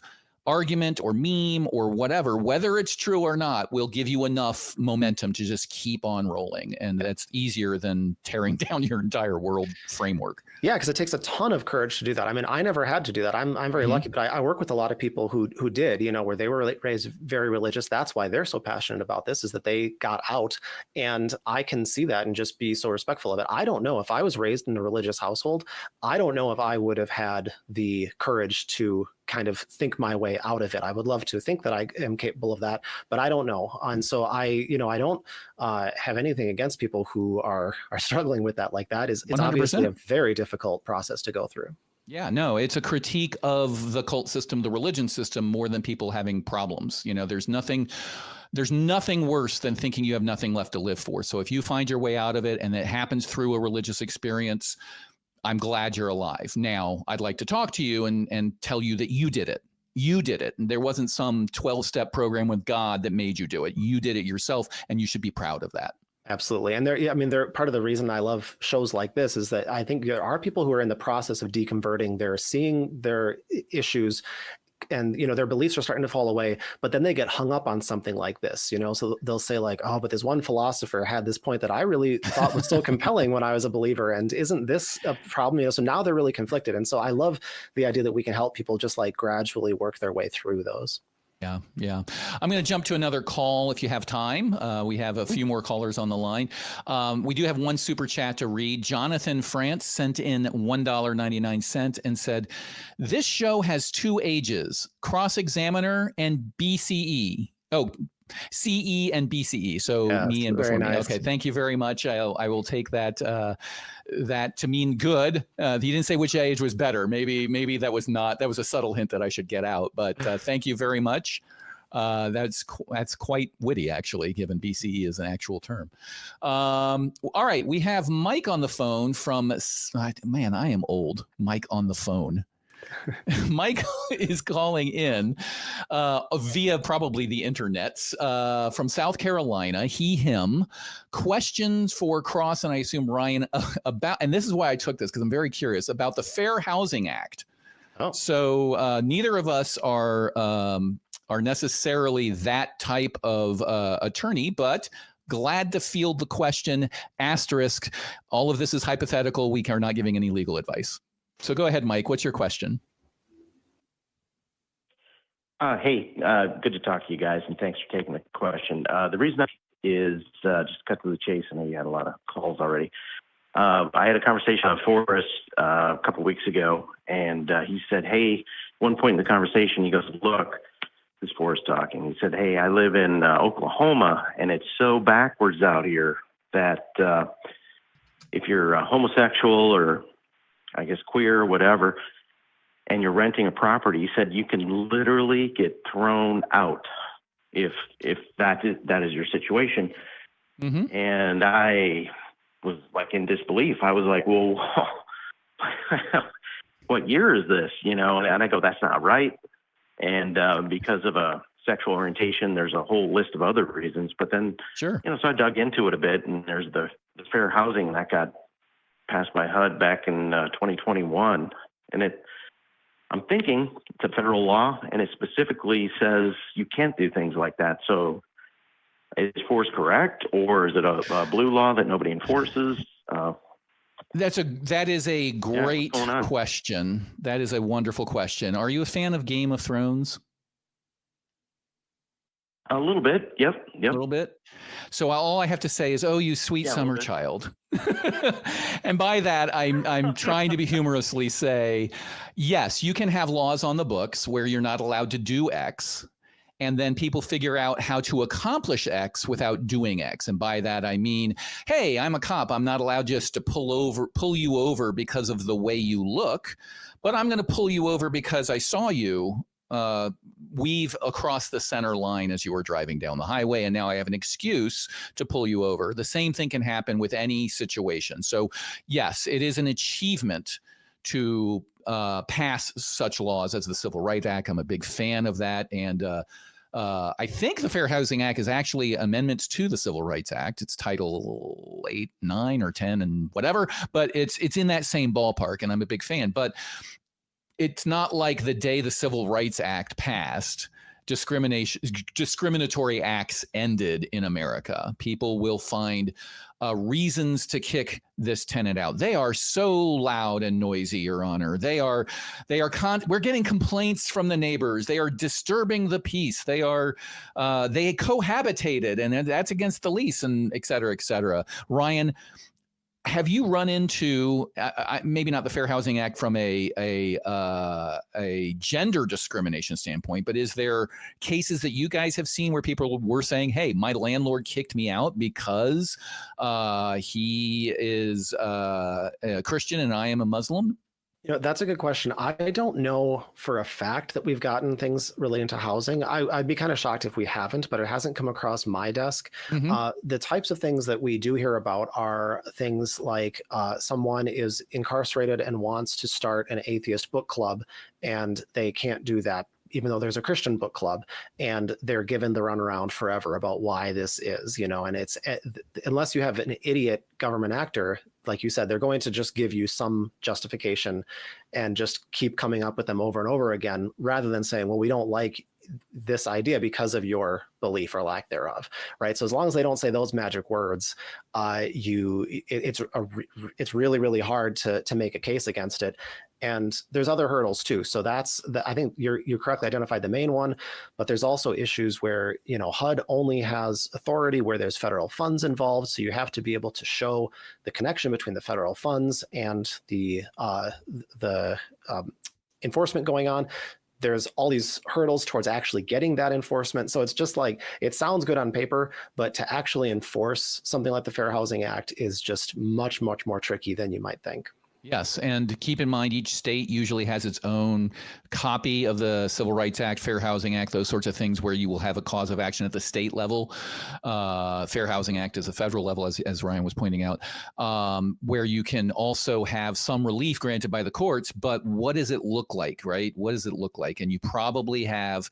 argument or meme or whatever, whether it's true or not, will give you enough momentum to just keep on rolling. And that's easier than tearing down your entire world framework. Yeah, because it takes a ton of courage to do that. I mean, I never had to do that. I'm very lucky, but I work with a lot of people who did, where they were raised very religious. That's why they're so passionate about this, is that they got out. And I can see that and just be so respectful of it. I don't know if I was raised in a religious household, I don't know if I would have had the courage to kind of think my way out of it. I would love to think that I am capable of that, but I don't know. And so I don't have anything against people who are struggling with that. Like it's 100%. Obviously a very difficult process to go through. Yeah, no, it's a critique of the cult system, the religion system, more than people having problems. There's nothing worse than thinking you have nothing left to live for. So if you find your way out of it and it happens through a religious experience, I'm glad you're alive. Now, I'd like to talk to you and tell you that you did it. You did it. And there wasn't some 12-step program with God that made you do it. You did it yourself, and you should be proud of that. Absolutely. And they're part of the reason I love shows like this is that I think there are people who are in the process of deconverting. They're seeing their issues and, their beliefs are starting to fall away, but then they get hung up on something like this, so they'll say like, oh, but this one philosopher had this point that I really thought was so compelling when I was a believer. And isn't this a problem? So now they're really conflicted. And so I love the idea that we can help people just like gradually work their way through those. Yeah. I'm going to jump to another call if you have time. We have a few more callers on the line. We do have one super chat to read. Jonathan France sent in $1.99 and said, this show has two ages, cross-examiner and BCE. Oh, CE and BCE. So yeah, me and before nice. Me. Okay, thank you very much. I will take that to mean good. He didn't say which age was better. Maybe that was a subtle hint that I should get out. But thank you very much. That's quite witty, actually, given BCE is an actual term. All right, we have Mike on the phone from. Man, I am old. Mike on the phone. Mike is calling in via probably the internet from South Carolina. Him. Questions for Cross and I assume Ryan about, and this is why I took this because I'm very curious about the Fair Housing Act. Oh. So neither of us are necessarily that type of attorney, but glad to field the question. Asterisk. All of this is hypothetical. We are not giving any legal advice. So go ahead, Mike. What's your question? Hey, good to talk to you guys, and thanks for taking the question. The reason is just cut to the chase. I know you had a lot of calls already. I had a conversation with Forrest a couple weeks ago, and he said, hey, one point in the conversation, he goes, look, this Forrest talking. He said, "Hey, I live in Oklahoma, and it's so backwards out here that if you're homosexual or I guess queer or whatever, and you're renting a property," he said, "you can literally get thrown out if that is your situation." Mm-hmm. And I was like in disbelief. I was like, "Well, what year is this?" And I go, "That's not right." And because of a sexual orientation, there's a whole list of other reasons. But then, Sure. So I dug into it a bit, and there's the fair housing that got passed by HUD back in 2021, and I'm thinking it's a federal law, and it specifically says you can't do things like that. So is Forrest correct, or is it a blue law that nobody enforces? That is a great question. That is a wonderful question. Are you a fan of Game of Thrones? A little bit. Yep. A little bit. So all I have to say is, "Oh, you sweet summer child." And by that, I'm trying to be humorously say, yes, you can have laws on the books where you're not allowed to do X. And then people figure out how to accomplish X without doing X. And by that, I mean, hey, I'm a cop. I'm not allowed just to pull you over because of the way you look, but I'm going to pull you over because I saw you weave across the center line as you were driving down the highway, and now I have an excuse to pull you over. The same thing can happen with any situation. So yes, it is an achievement to pass such laws as the Civil Rights Act. I'm a big fan of that, and I think the Fair Housing Act is actually amendments to the Civil Rights Act. It's Title 8, 9, or 10, and whatever, but it's in that same ballpark, and I'm a big fan. But it's not like the day the Civil Rights Act passed, discriminatory acts ended in America. People will find reasons to kick this tenant out. They are so loud and noisy, Your Honor. we're getting complaints from the neighbors. They are disturbing the peace. They cohabitated, and that's against the lease, and et cetera, et cetera. Ryan, have you run into maybe not the Fair Housing Act from a gender discrimination standpoint, but is there cases that you guys have seen where people were saying, "Hey, my landlord kicked me out because he is a Christian and I am a Muslim"? That's a good question. I don't know for a fact that we've gotten things relating to housing. I'd be kind of shocked if we haven't, but it hasn't come across my desk. Mm-hmm. The types of things that we do hear about are things like someone is incarcerated and wants to start an atheist book club, and they can't do that even though there's a Christian book club, and they're given the runaround forever about why this is, and it's, unless you have an idiot government actor, like you said, they're going to just give you some justification and just keep coming up with them over and over again, rather than saying, well, we don't like this idea because of your belief or lack thereof, right? So as long as they don't say those magic words, it's really, really hard to make a case against it. And there's other hurdles too. So I think you correctly identified the main one, but there's also issues where, HUD only has authority where there's federal funds involved. So you have to be able to show the connection between the federal funds and the enforcement going on. There's all these hurdles towards actually getting that enforcement. So it's just like, it sounds good on paper, but to actually enforce something like the Fair Housing Act is just much, much more tricky than you might think. Yes, and keep in mind, each state usually has its own copy of the Civil Rights Act, Fair Housing Act, those sorts of things where you will have a cause of action at the state level. Fair Housing Act is a federal level, as Ryan was pointing out, where you can also have some relief granted by the courts. But what does it look like, right? What does it look like? And you probably have,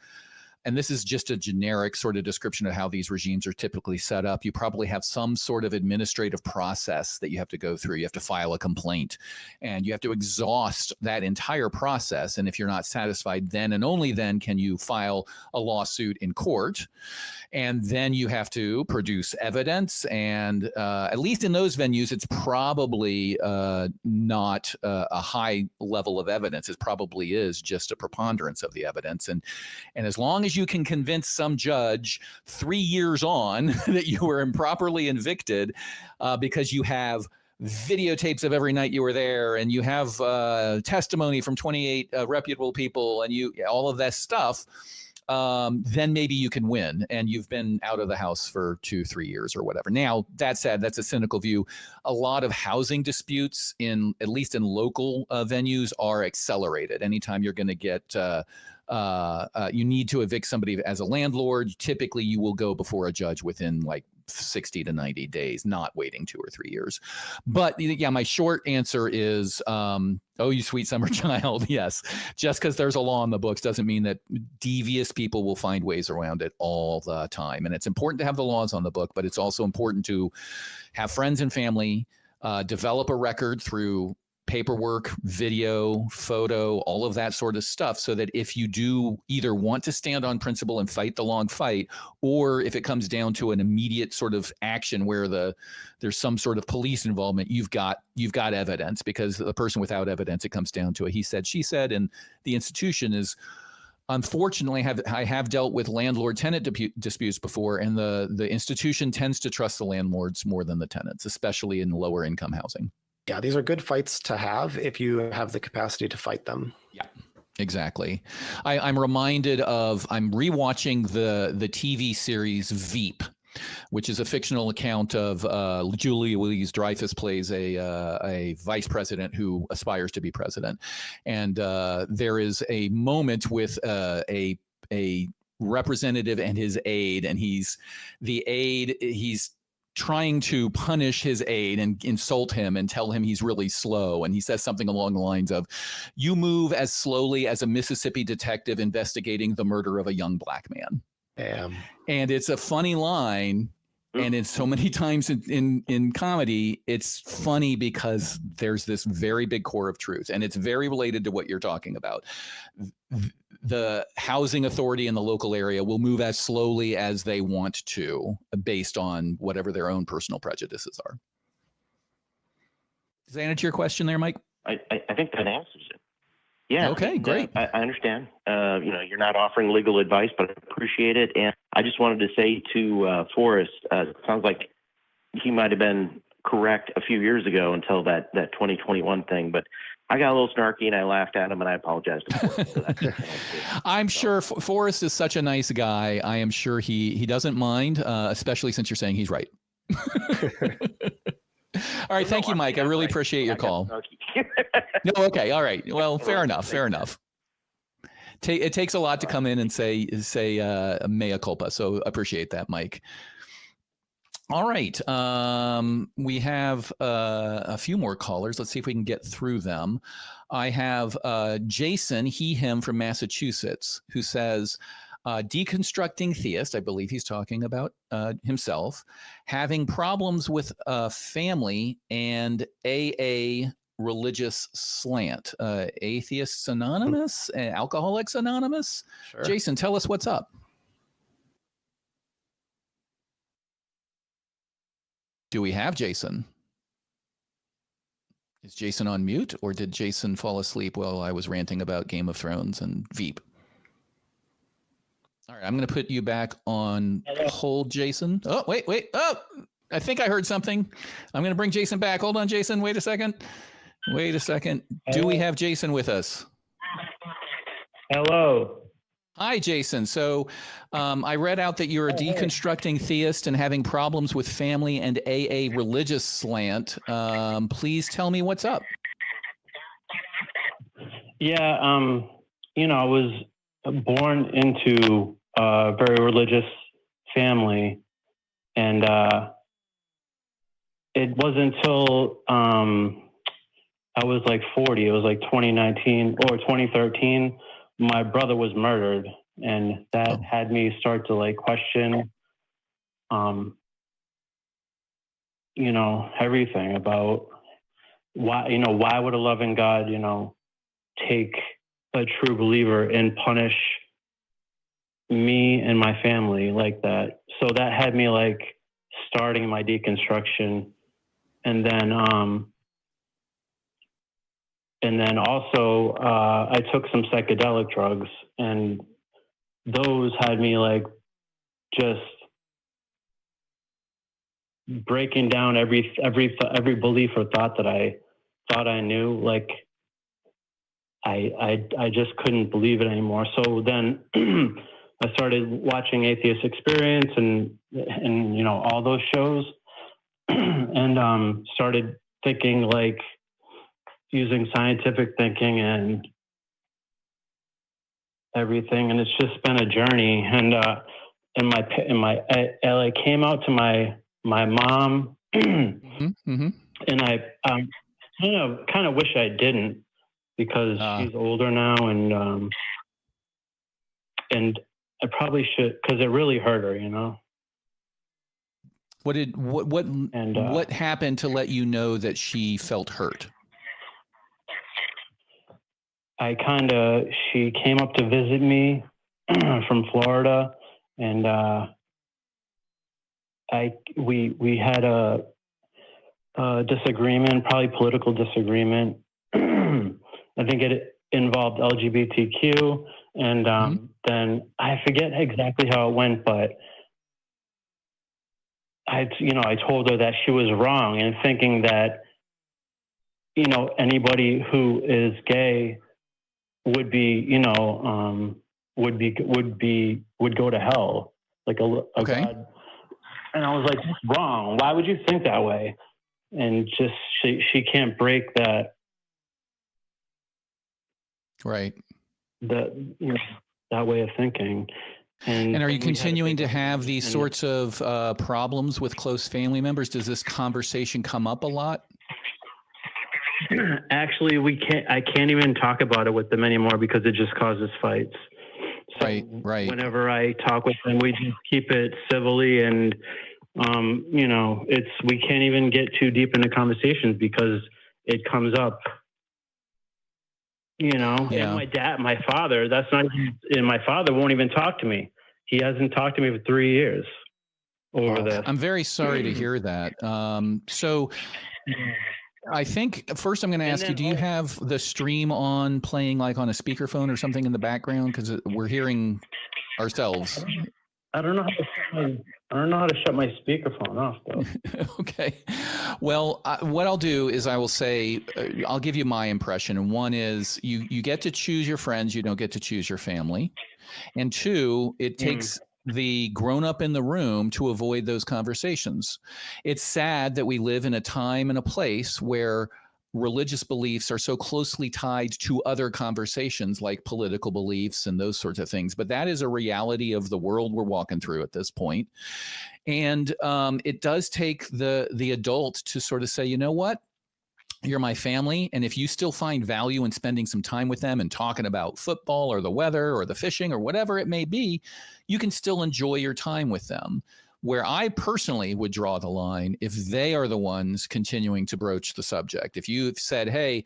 and this is just a generic sort of description of how these regimes are typically set up, you probably have some sort of administrative process that you have to go through. You have to file a complaint, and you have to exhaust that entire process. And if you're not satisfied, then and only then can you file a lawsuit in court. And then you have to produce evidence. And at least in those venues, it's probably not a high level of evidence. It probably is just a preponderance of the evidence. And as long as you can convince some judge 3 years on that you were improperly evicted because you have videotapes of every night you were there, and you have testimony from 28 reputable people, and all of that stuff, then maybe you can win, and you've been out of the house for 2-3 years or whatever. Now, that said, that's a cynical view. A lot of housing disputes, at least in local venues, are accelerated. Anytime you're going to get you need to evict somebody as a landlord, typically you will go before a judge within like 60 to 90 days, not waiting 2 or 3 years. But yeah, my short answer is, oh, you sweet summer child. Yes. Just because there's a law in the books doesn't mean that devious people will find ways around it all the time. And it's important to have the laws on the book, but it's also important to have friends and family, develop a record through paperwork, video, photo, all of that sort of stuff, so that if you do either want to stand on principle and fight the long fight, or if it comes down to an immediate sort of action where there's some sort of police involvement, you've got evidence. Because the person without evidence, it comes down to a he said, she said, and the institution is, unfortunately, I have dealt with landlord-tenant disputes before, and the institution tends to trust the landlords more than the tenants, especially in lower income housing. Yeah, these are good fights to have if you have the capacity to fight them. Yeah, exactly. I'm reminded of, I'm rewatching the TV series Veep, which is a fictional account of Julia Louis-Dreyfus plays a vice president who aspires to be president. And there is a moment with a representative and his aide, and he's trying to punish his aide and insult him and tell him he's really slow. And he says something along the lines of, "You move as slowly as a Mississippi detective investigating the murder of a young black man." Damn. And it's a funny line. And it's so many times in comedy, it's funny because there's this very big core of truth, and it's very related to what you're talking about. The housing authority in the local area will move as slowly as they want to, based on whatever their own personal prejudices are. Does that answer your question there, Mike? I think that answers it. Yeah. Okay, great. I understand. You're not offering legal advice, but I appreciate it. And I just wanted to say to Forrest, it sounds like he might have been correct a few years ago until that 2021 thing, but I got a little snarky and I laughed at him, and I apologize to Forrest. So I'm sure Forrest is such a nice guy. I am sure he doesn't mind, especially since you're saying he's right. All right. Thank you, Mike. I really appreciate your call. No, okay. All right. Well, fair enough. It takes a lot to come in and say mea culpa. So appreciate that, Mike. All right. We have a few more callers. Let's see if we can get through them. I have Jason, him from Massachusetts, who says, deconstructing theist, I believe he's talking about himself, having problems with family and AA religious slant. Atheists Anonymous, Alcoholics Anonymous. Sure. Jason, tell us what's up. Do we have Jason? Is Jason on mute, or did Jason fall asleep while I was ranting about Game of Thrones and Veep? All right, I'm going to put you back on hold, Jason. Oh, wait. Oh, I think I heard something. I'm going to bring Jason back. Hold on, Jason. Wait a second. Do we have Jason with us? Hello. Hi, Jason. So I read out that you're a deconstructing theist and having problems with family and AA religious slant. Please tell me what's up. Yeah, I was born into a very religious family, and it wasn't until I was like 40, it was like 2019 or 2013, my brother was murdered, and that had me start to like question, everything about why would a loving God, take a true believer and punish me and my family like that. So that had me like starting my deconstruction. And then also I took some psychedelic drugs, and those had me like just breaking down every belief or thought that I thought I knew. Like I just couldn't believe it anymore. So then I started watching Atheist Experience and all those shows, and started thinking, like, using scientific thinking and everything. And it's just been a journey. And I came out to my mom, Mm-hmm. and I kind of wish I didn't, because she's older now, and I probably should, because it really hurt her, What happened to let you know that she felt hurt? She came up to visit me from Florida, and we had a disagreement, probably political disagreement. I think it involved LGBTQ, and then I forget exactly how it went, but I told her that she was wrong, and thinking that, anybody who is gay would go to hell, like a Okay. God. And I was like, that's wrong. Why would you think that way? And just, she can't break that. Right. That way of thinking. And are you continuing to have these sorts of problems with close family members? Does this conversation come up a lot? Actually, I can't even talk about it with them anymore, because it just causes fights. So Right. Whenever I talk with them, we just keep it civilly, and we can't even get too deep into conversations because it comes up. Yeah. And my father, that's not even, and my father won't even talk to me. He hasn't talked to me for 3 years over this. I'm very sorry to hear that. So I think first I'm going to ask you, do you have the stream on playing, like on a speakerphone or something in the background? Because we're hearing ourselves. I don't know how to shut my speakerphone off, though. Okay. Well, what I'll do is I will say, I'll give you my impression. And one is you get to choose your friends. You don't get to choose your family. And two, it takes the grown-up in the room to avoid those conversations. It's sad that we live in a time and a place where religious beliefs are so closely tied to other conversations like political beliefs and those sorts of things. But that is a reality of the world we're walking through at this point. And it does take the adult to sort of say, you know what? You're my family. And if you still find value in spending some time with them and talking about football or the weather or the fishing or whatever it may be, you can still enjoy your time with them. Where I personally would draw the line if they are the ones continuing to broach the subject. If you've said, hey,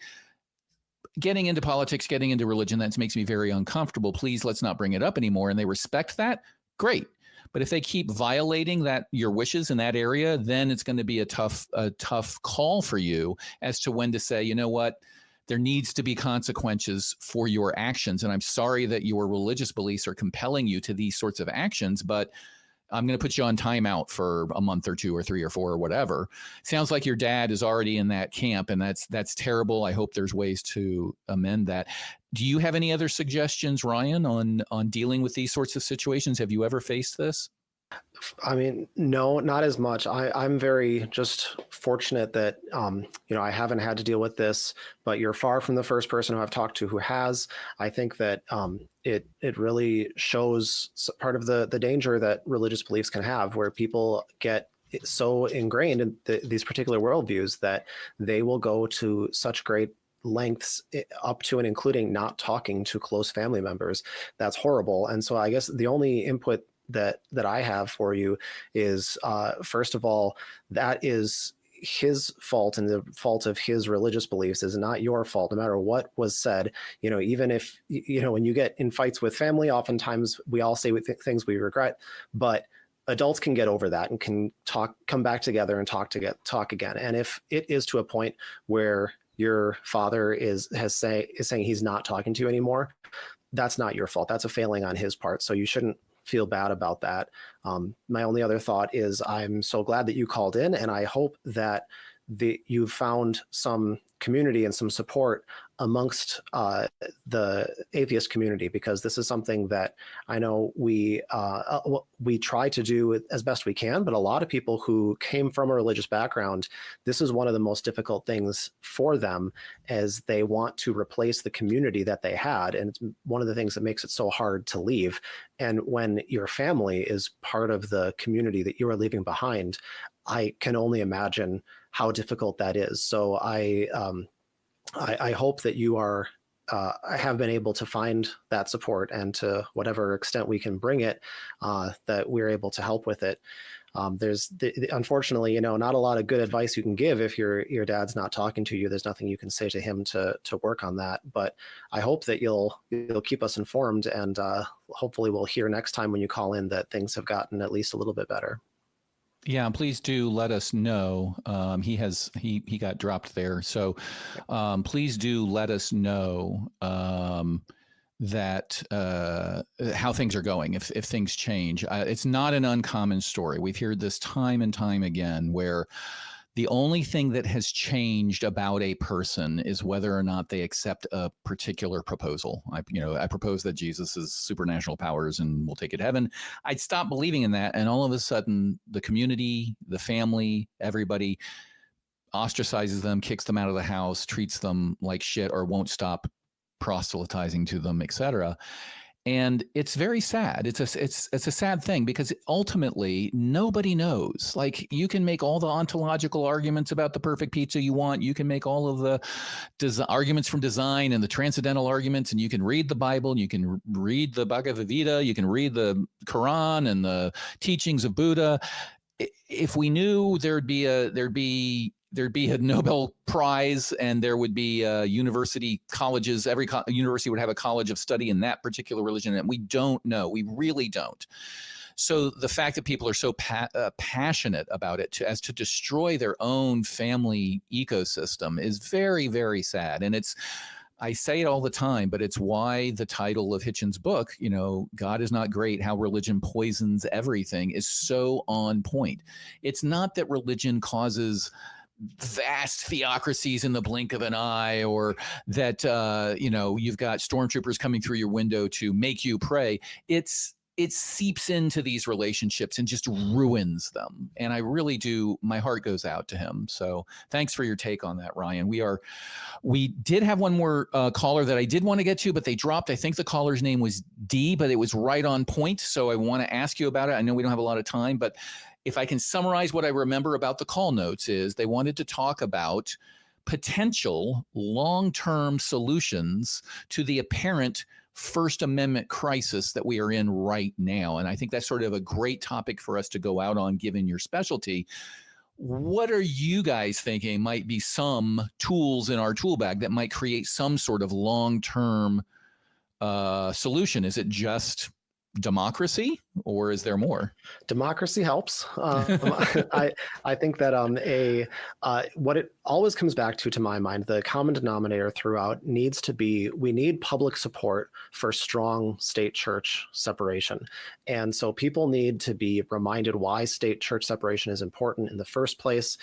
getting into politics, getting into religion, that makes me very uncomfortable. Please, let's not bring it up anymore. And they respect that. Great. But if they keep violating your wishes in that area, then it's going to be a tough call for you as to when to say, you know what, there needs to be consequences for your actions. And I'm sorry that your religious beliefs are compelling you to these sorts of actions, but I'm going to put you on timeout for a month or 2 or 3 or 4 or whatever. Sounds like your dad is already in that camp, and that's terrible. I hope there's ways to amend that. Do you have any other suggestions, Ryan, on dealing with these sorts of situations? Have you ever faced this? I mean, no, not as much. I'm very just fortunate that, I haven't had to deal with this, but you're far from the first person who I've talked to who has. I think that it really shows part of the danger that religious beliefs can have, where people get so ingrained in these particular worldviews that they will go to such great lengths up to and including not talking to close family members. That's horrible. And so I guess the only input that I have for you is, first of all, that is his fault, and the fault of his religious beliefs is not your fault, no matter what was said. Even if, when you get in fights with family, oftentimes we all say things we regret, but adults can get over that and can come back together and talk again. And if it is to a point where your father is saying he's not talking to you anymore, that's not your fault. That's a failing on his part. So you shouldn't feel bad about that. My only other thought is I'm so glad that you called in, and I hope that you've found some community and some support amongst the atheist community, because this is something that I know we try to do as best we can, but a lot of people who came from a religious background, this is one of the most difficult things for them, as they want to replace the community that they had, and it's one of the things that makes it so hard to leave. And when your family is part of the community that you are leaving behind, I can only imagine how difficult that is. So I hope that you are have been able to find that support, and to whatever extent we can bring it, that we're able to help with it. There's unfortunately, not a lot of good advice you can give if your dad's not talking to you. There's nothing you can say to him to work on that. But I hope that you'll keep us informed, and hopefully we'll hear next time when you call in that things have gotten at least a little bit better. Yeah, please do let us know. He got dropped there, so please do let us know that how things are going, if things change. It's not an uncommon story. We've heard this time and time again, where the only thing that has changed about a person is whether or not they accept a particular proposal. I propose that Jesus is supernatural powers and we'll take it to heaven. I'd stop believing in that, and all of a sudden, the community, the family, everybody ostracizes them, kicks them out of the house, treats them like shit, or won't stop proselytizing to them, etc. And it's very sad. It's a sad thing, because ultimately nobody knows. Like, you can make all the ontological arguments about the perfect pizza you want. You can make all of the arguments from design and the transcendental arguments, and you can read the Bible, and you can read the Bhagavad Gita, you can read the Quran and the teachings of Buddha. If we knew there'd be a Nobel Prize, and there would be university colleges. Every university would have a college of study in that particular religion, and we don't know. We really don't. So the fact that people are so passionate about it as to destroy their own family ecosystem is very, very sad. And I say it all the time, but it's why the title of Hitchens' book, God is Not Great, How Religion Poisons Everything, is so on point. It's not that religion causes vast theocracies in the blink of an eye, or that you've got stormtroopers coming through your window to make you pray. It seeps into these relationships and just ruins them. And I really do, my heart goes out to him. So thanks for your take on that, Ryan. We did have one more caller that I did want to get to, but they dropped. I think the caller's name was D, but it was right on point. So I want to ask you about it. I know we don't have a lot of time, but if I can summarize what I remember about the call notes, is they wanted to talk about potential long-term solutions to the apparent First Amendment crisis that we are in right now. And I think that's sort of a great topic for us to go out on, given your specialty. What are you guys thinking might be some tools in our tool bag that might create some sort of long-term solution? Is it just democracy, or is there more? Democracy helps. I think that what it always comes back to my mind, the common denominator throughout needs to be, we need public support for strong state-church separation. And so people need to be reminded why state-church separation is important in the first place,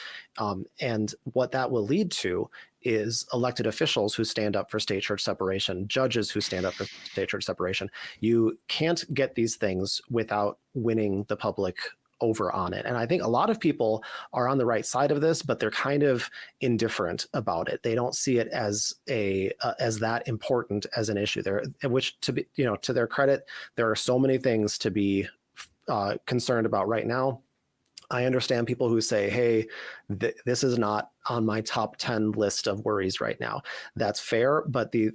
and what that will lead to is elected officials who stand up for state-church separation, judges who stand up for state-church separation. You can't get these things without winning the public over on it. And I think a lot of people are on the right side of this, but they're kind of indifferent about it. They don't see it as as that important as an issue. Which, to be, to their credit, there are so many things to be concerned about right now. I understand people who say, hey, this is not on my top 10 list of worries right now. That's fair. But the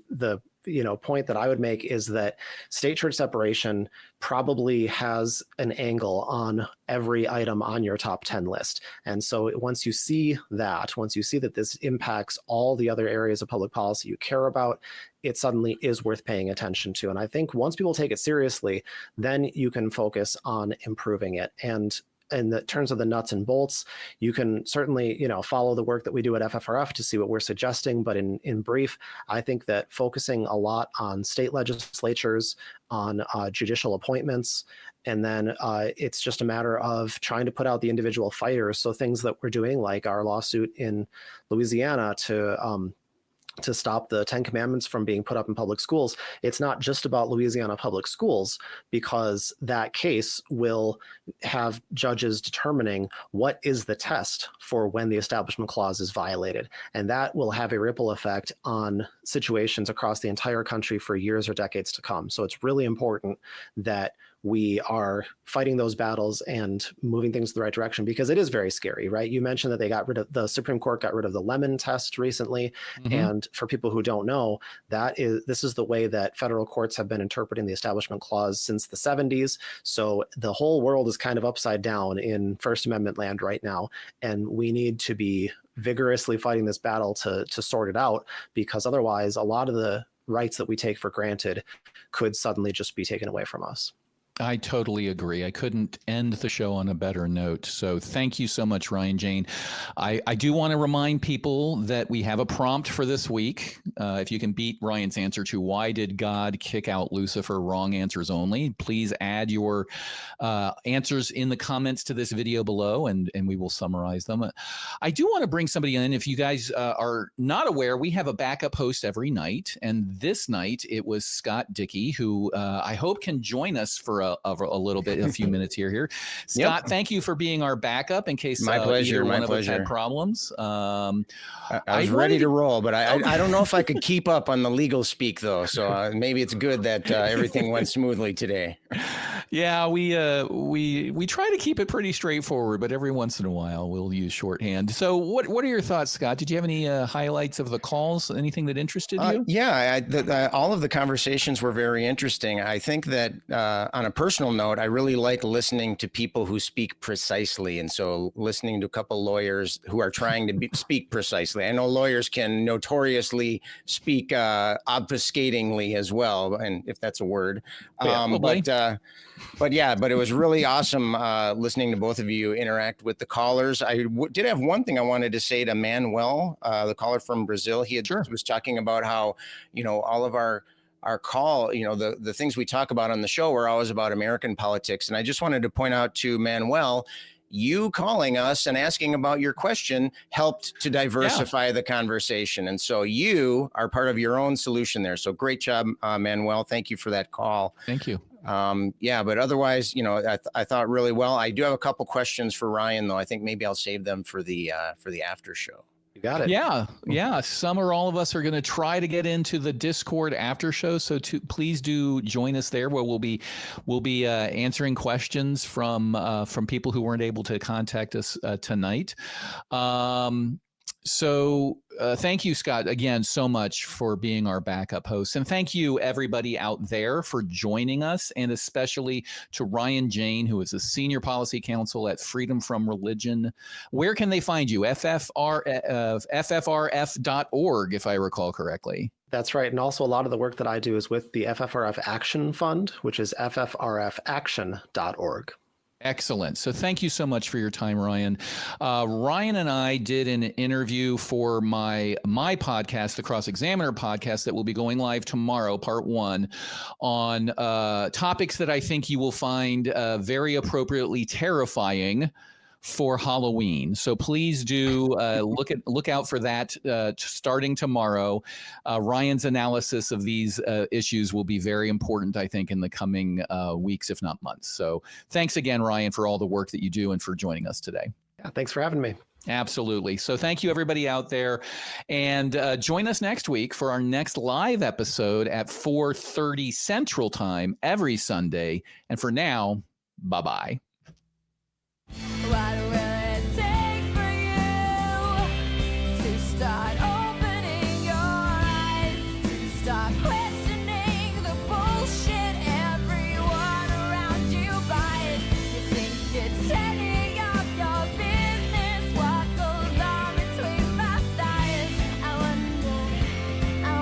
point that I would make is that state-church separation probably has an angle on every item on your top 10 list. And so once you see that this impacts all the other areas of public policy you care about, it suddenly is worth paying attention to. And I think once people take it seriously, then you can focus on improving it. And in the terms of the nuts and bolts, you can certainly, follow the work that we do at FFRF to see what we're suggesting. But in brief, I think that focusing a lot on state legislatures, on judicial appointments, and then it's just a matter of trying to put out the individual fighters. So things that we're doing, like our lawsuit in Louisiana to stop the 10 Commandments from being put up in public schools. It's not just about Louisiana public schools, because that case will have judges determining what is the test for when the Establishment Clause is violated. And that will have a ripple effect on situations across the entire country for years or decades to come. So it's really important that we are fighting those battles and moving things in the right direction, because it is very scary, right? You mentioned that the Supreme Court got rid of the Lemon test recently. Mm-hmm. And for people who don't know, this is the way that federal courts have been interpreting the Establishment Clause since the 70s. So the whole world is kind of upside down in First Amendment land right now. And we need to be vigorously fighting this battle to sort it out, because otherwise a lot of the rights that we take for granted could suddenly just be taken away from us. I totally agree. I couldn't end the show on a better note. So thank you so much, Ryan, Jayne. I do want to remind people that we have a prompt for this week. If you can beat Ryan's answer to why did God kick out Lucifer, wrong answers only, please add your answers in the comments to this video below, and we will summarize them. I do want to bring somebody in. If you guys are not aware, we have a backup host every night. And this night it was Scott Dickey, who I hope can join us for a little bit, a few minutes here. Scott, thank you for being our backup in case my pleasure, one of us had problems. I was ready to roll, but I don't know if I could keep up on the legal speak though. So maybe it's good that everything went smoothly today. Yeah, we try to keep it pretty straightforward, but every once in a while we'll use shorthand. So what are your thoughts, Scott? Did you have any highlights of the calls? Anything that interested you? Yeah, all of the conversations were very interesting. I think that on a personal note, I really like listening to people who speak precisely. And so listening to a couple lawyers who are trying to speak precisely. I know lawyers can notoriously speak obfuscatingly as well, and if that's a word. But it was really awesome listening to both of you interact with the callers. I did have one thing I wanted to say to Manuel, the caller from Brazil. He was talking about how, all of our call, the things we talk about on the show are always about American politics. And I just wanted to point out to Manuel, you calling us and asking about your question helped to diversify the conversation. And so you are part of your own solution there. So great job, Manuel. Thank you for that call. Thank you. But otherwise, I thought really well. I do have a couple questions for Ryan, though. I think maybe I'll save them for the after show. You got it. Yeah. Some or all of us are going to try to get into the Discord after show. So please do join us there, where we'll be answering questions from people who weren't able to contact us tonight. So thank you, Scott, again, so much for being our backup host. And thank you, everybody out there, for joining us, and especially to Ryan Jayne, who is a senior policy counsel at Freedom from Religion. Where can they find you? FFRF.org, if I recall correctly. That's right. And also a lot of the work that I do is with the FFRF Action Fund, which is ffrfaction.org. Excellent. So thank you so much for your time, Ryan. Ryan and I did an interview for my podcast, the Cross Examiner podcast, that will be going live tomorrow, part 1, on topics that I think you will find very appropriately terrifying for Halloween. So please do look out for that starting tomorrow. Ryan's analysis of these issues will be very important, I think, in the coming weeks, if not months. So thanks again, Ryan, for all the work that you do and for joining us today. Yeah, thanks for having me. Absolutely. So thank you, everybody out there. And join us next week for our next live episode at 4:30 Central Time every Sunday. And for now, bye-bye. What will it take for you to start opening your eyes, to start questioning the bullshit everyone around you buys? You think it's any of your business what goes on between my thighs? I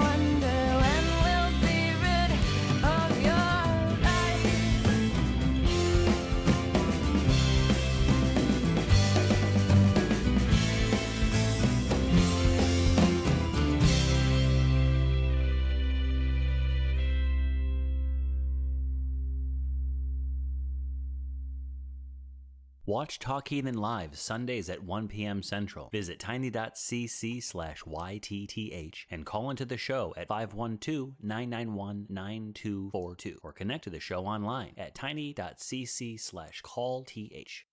wonder when we'll be rid of your lies. Watch Talk Heathen live Sundays at 1 p.m. Central. Visit tiny.cc/YTTH and call into the show at 512-991-9242 or connect to the show online at tiny.cc/callth.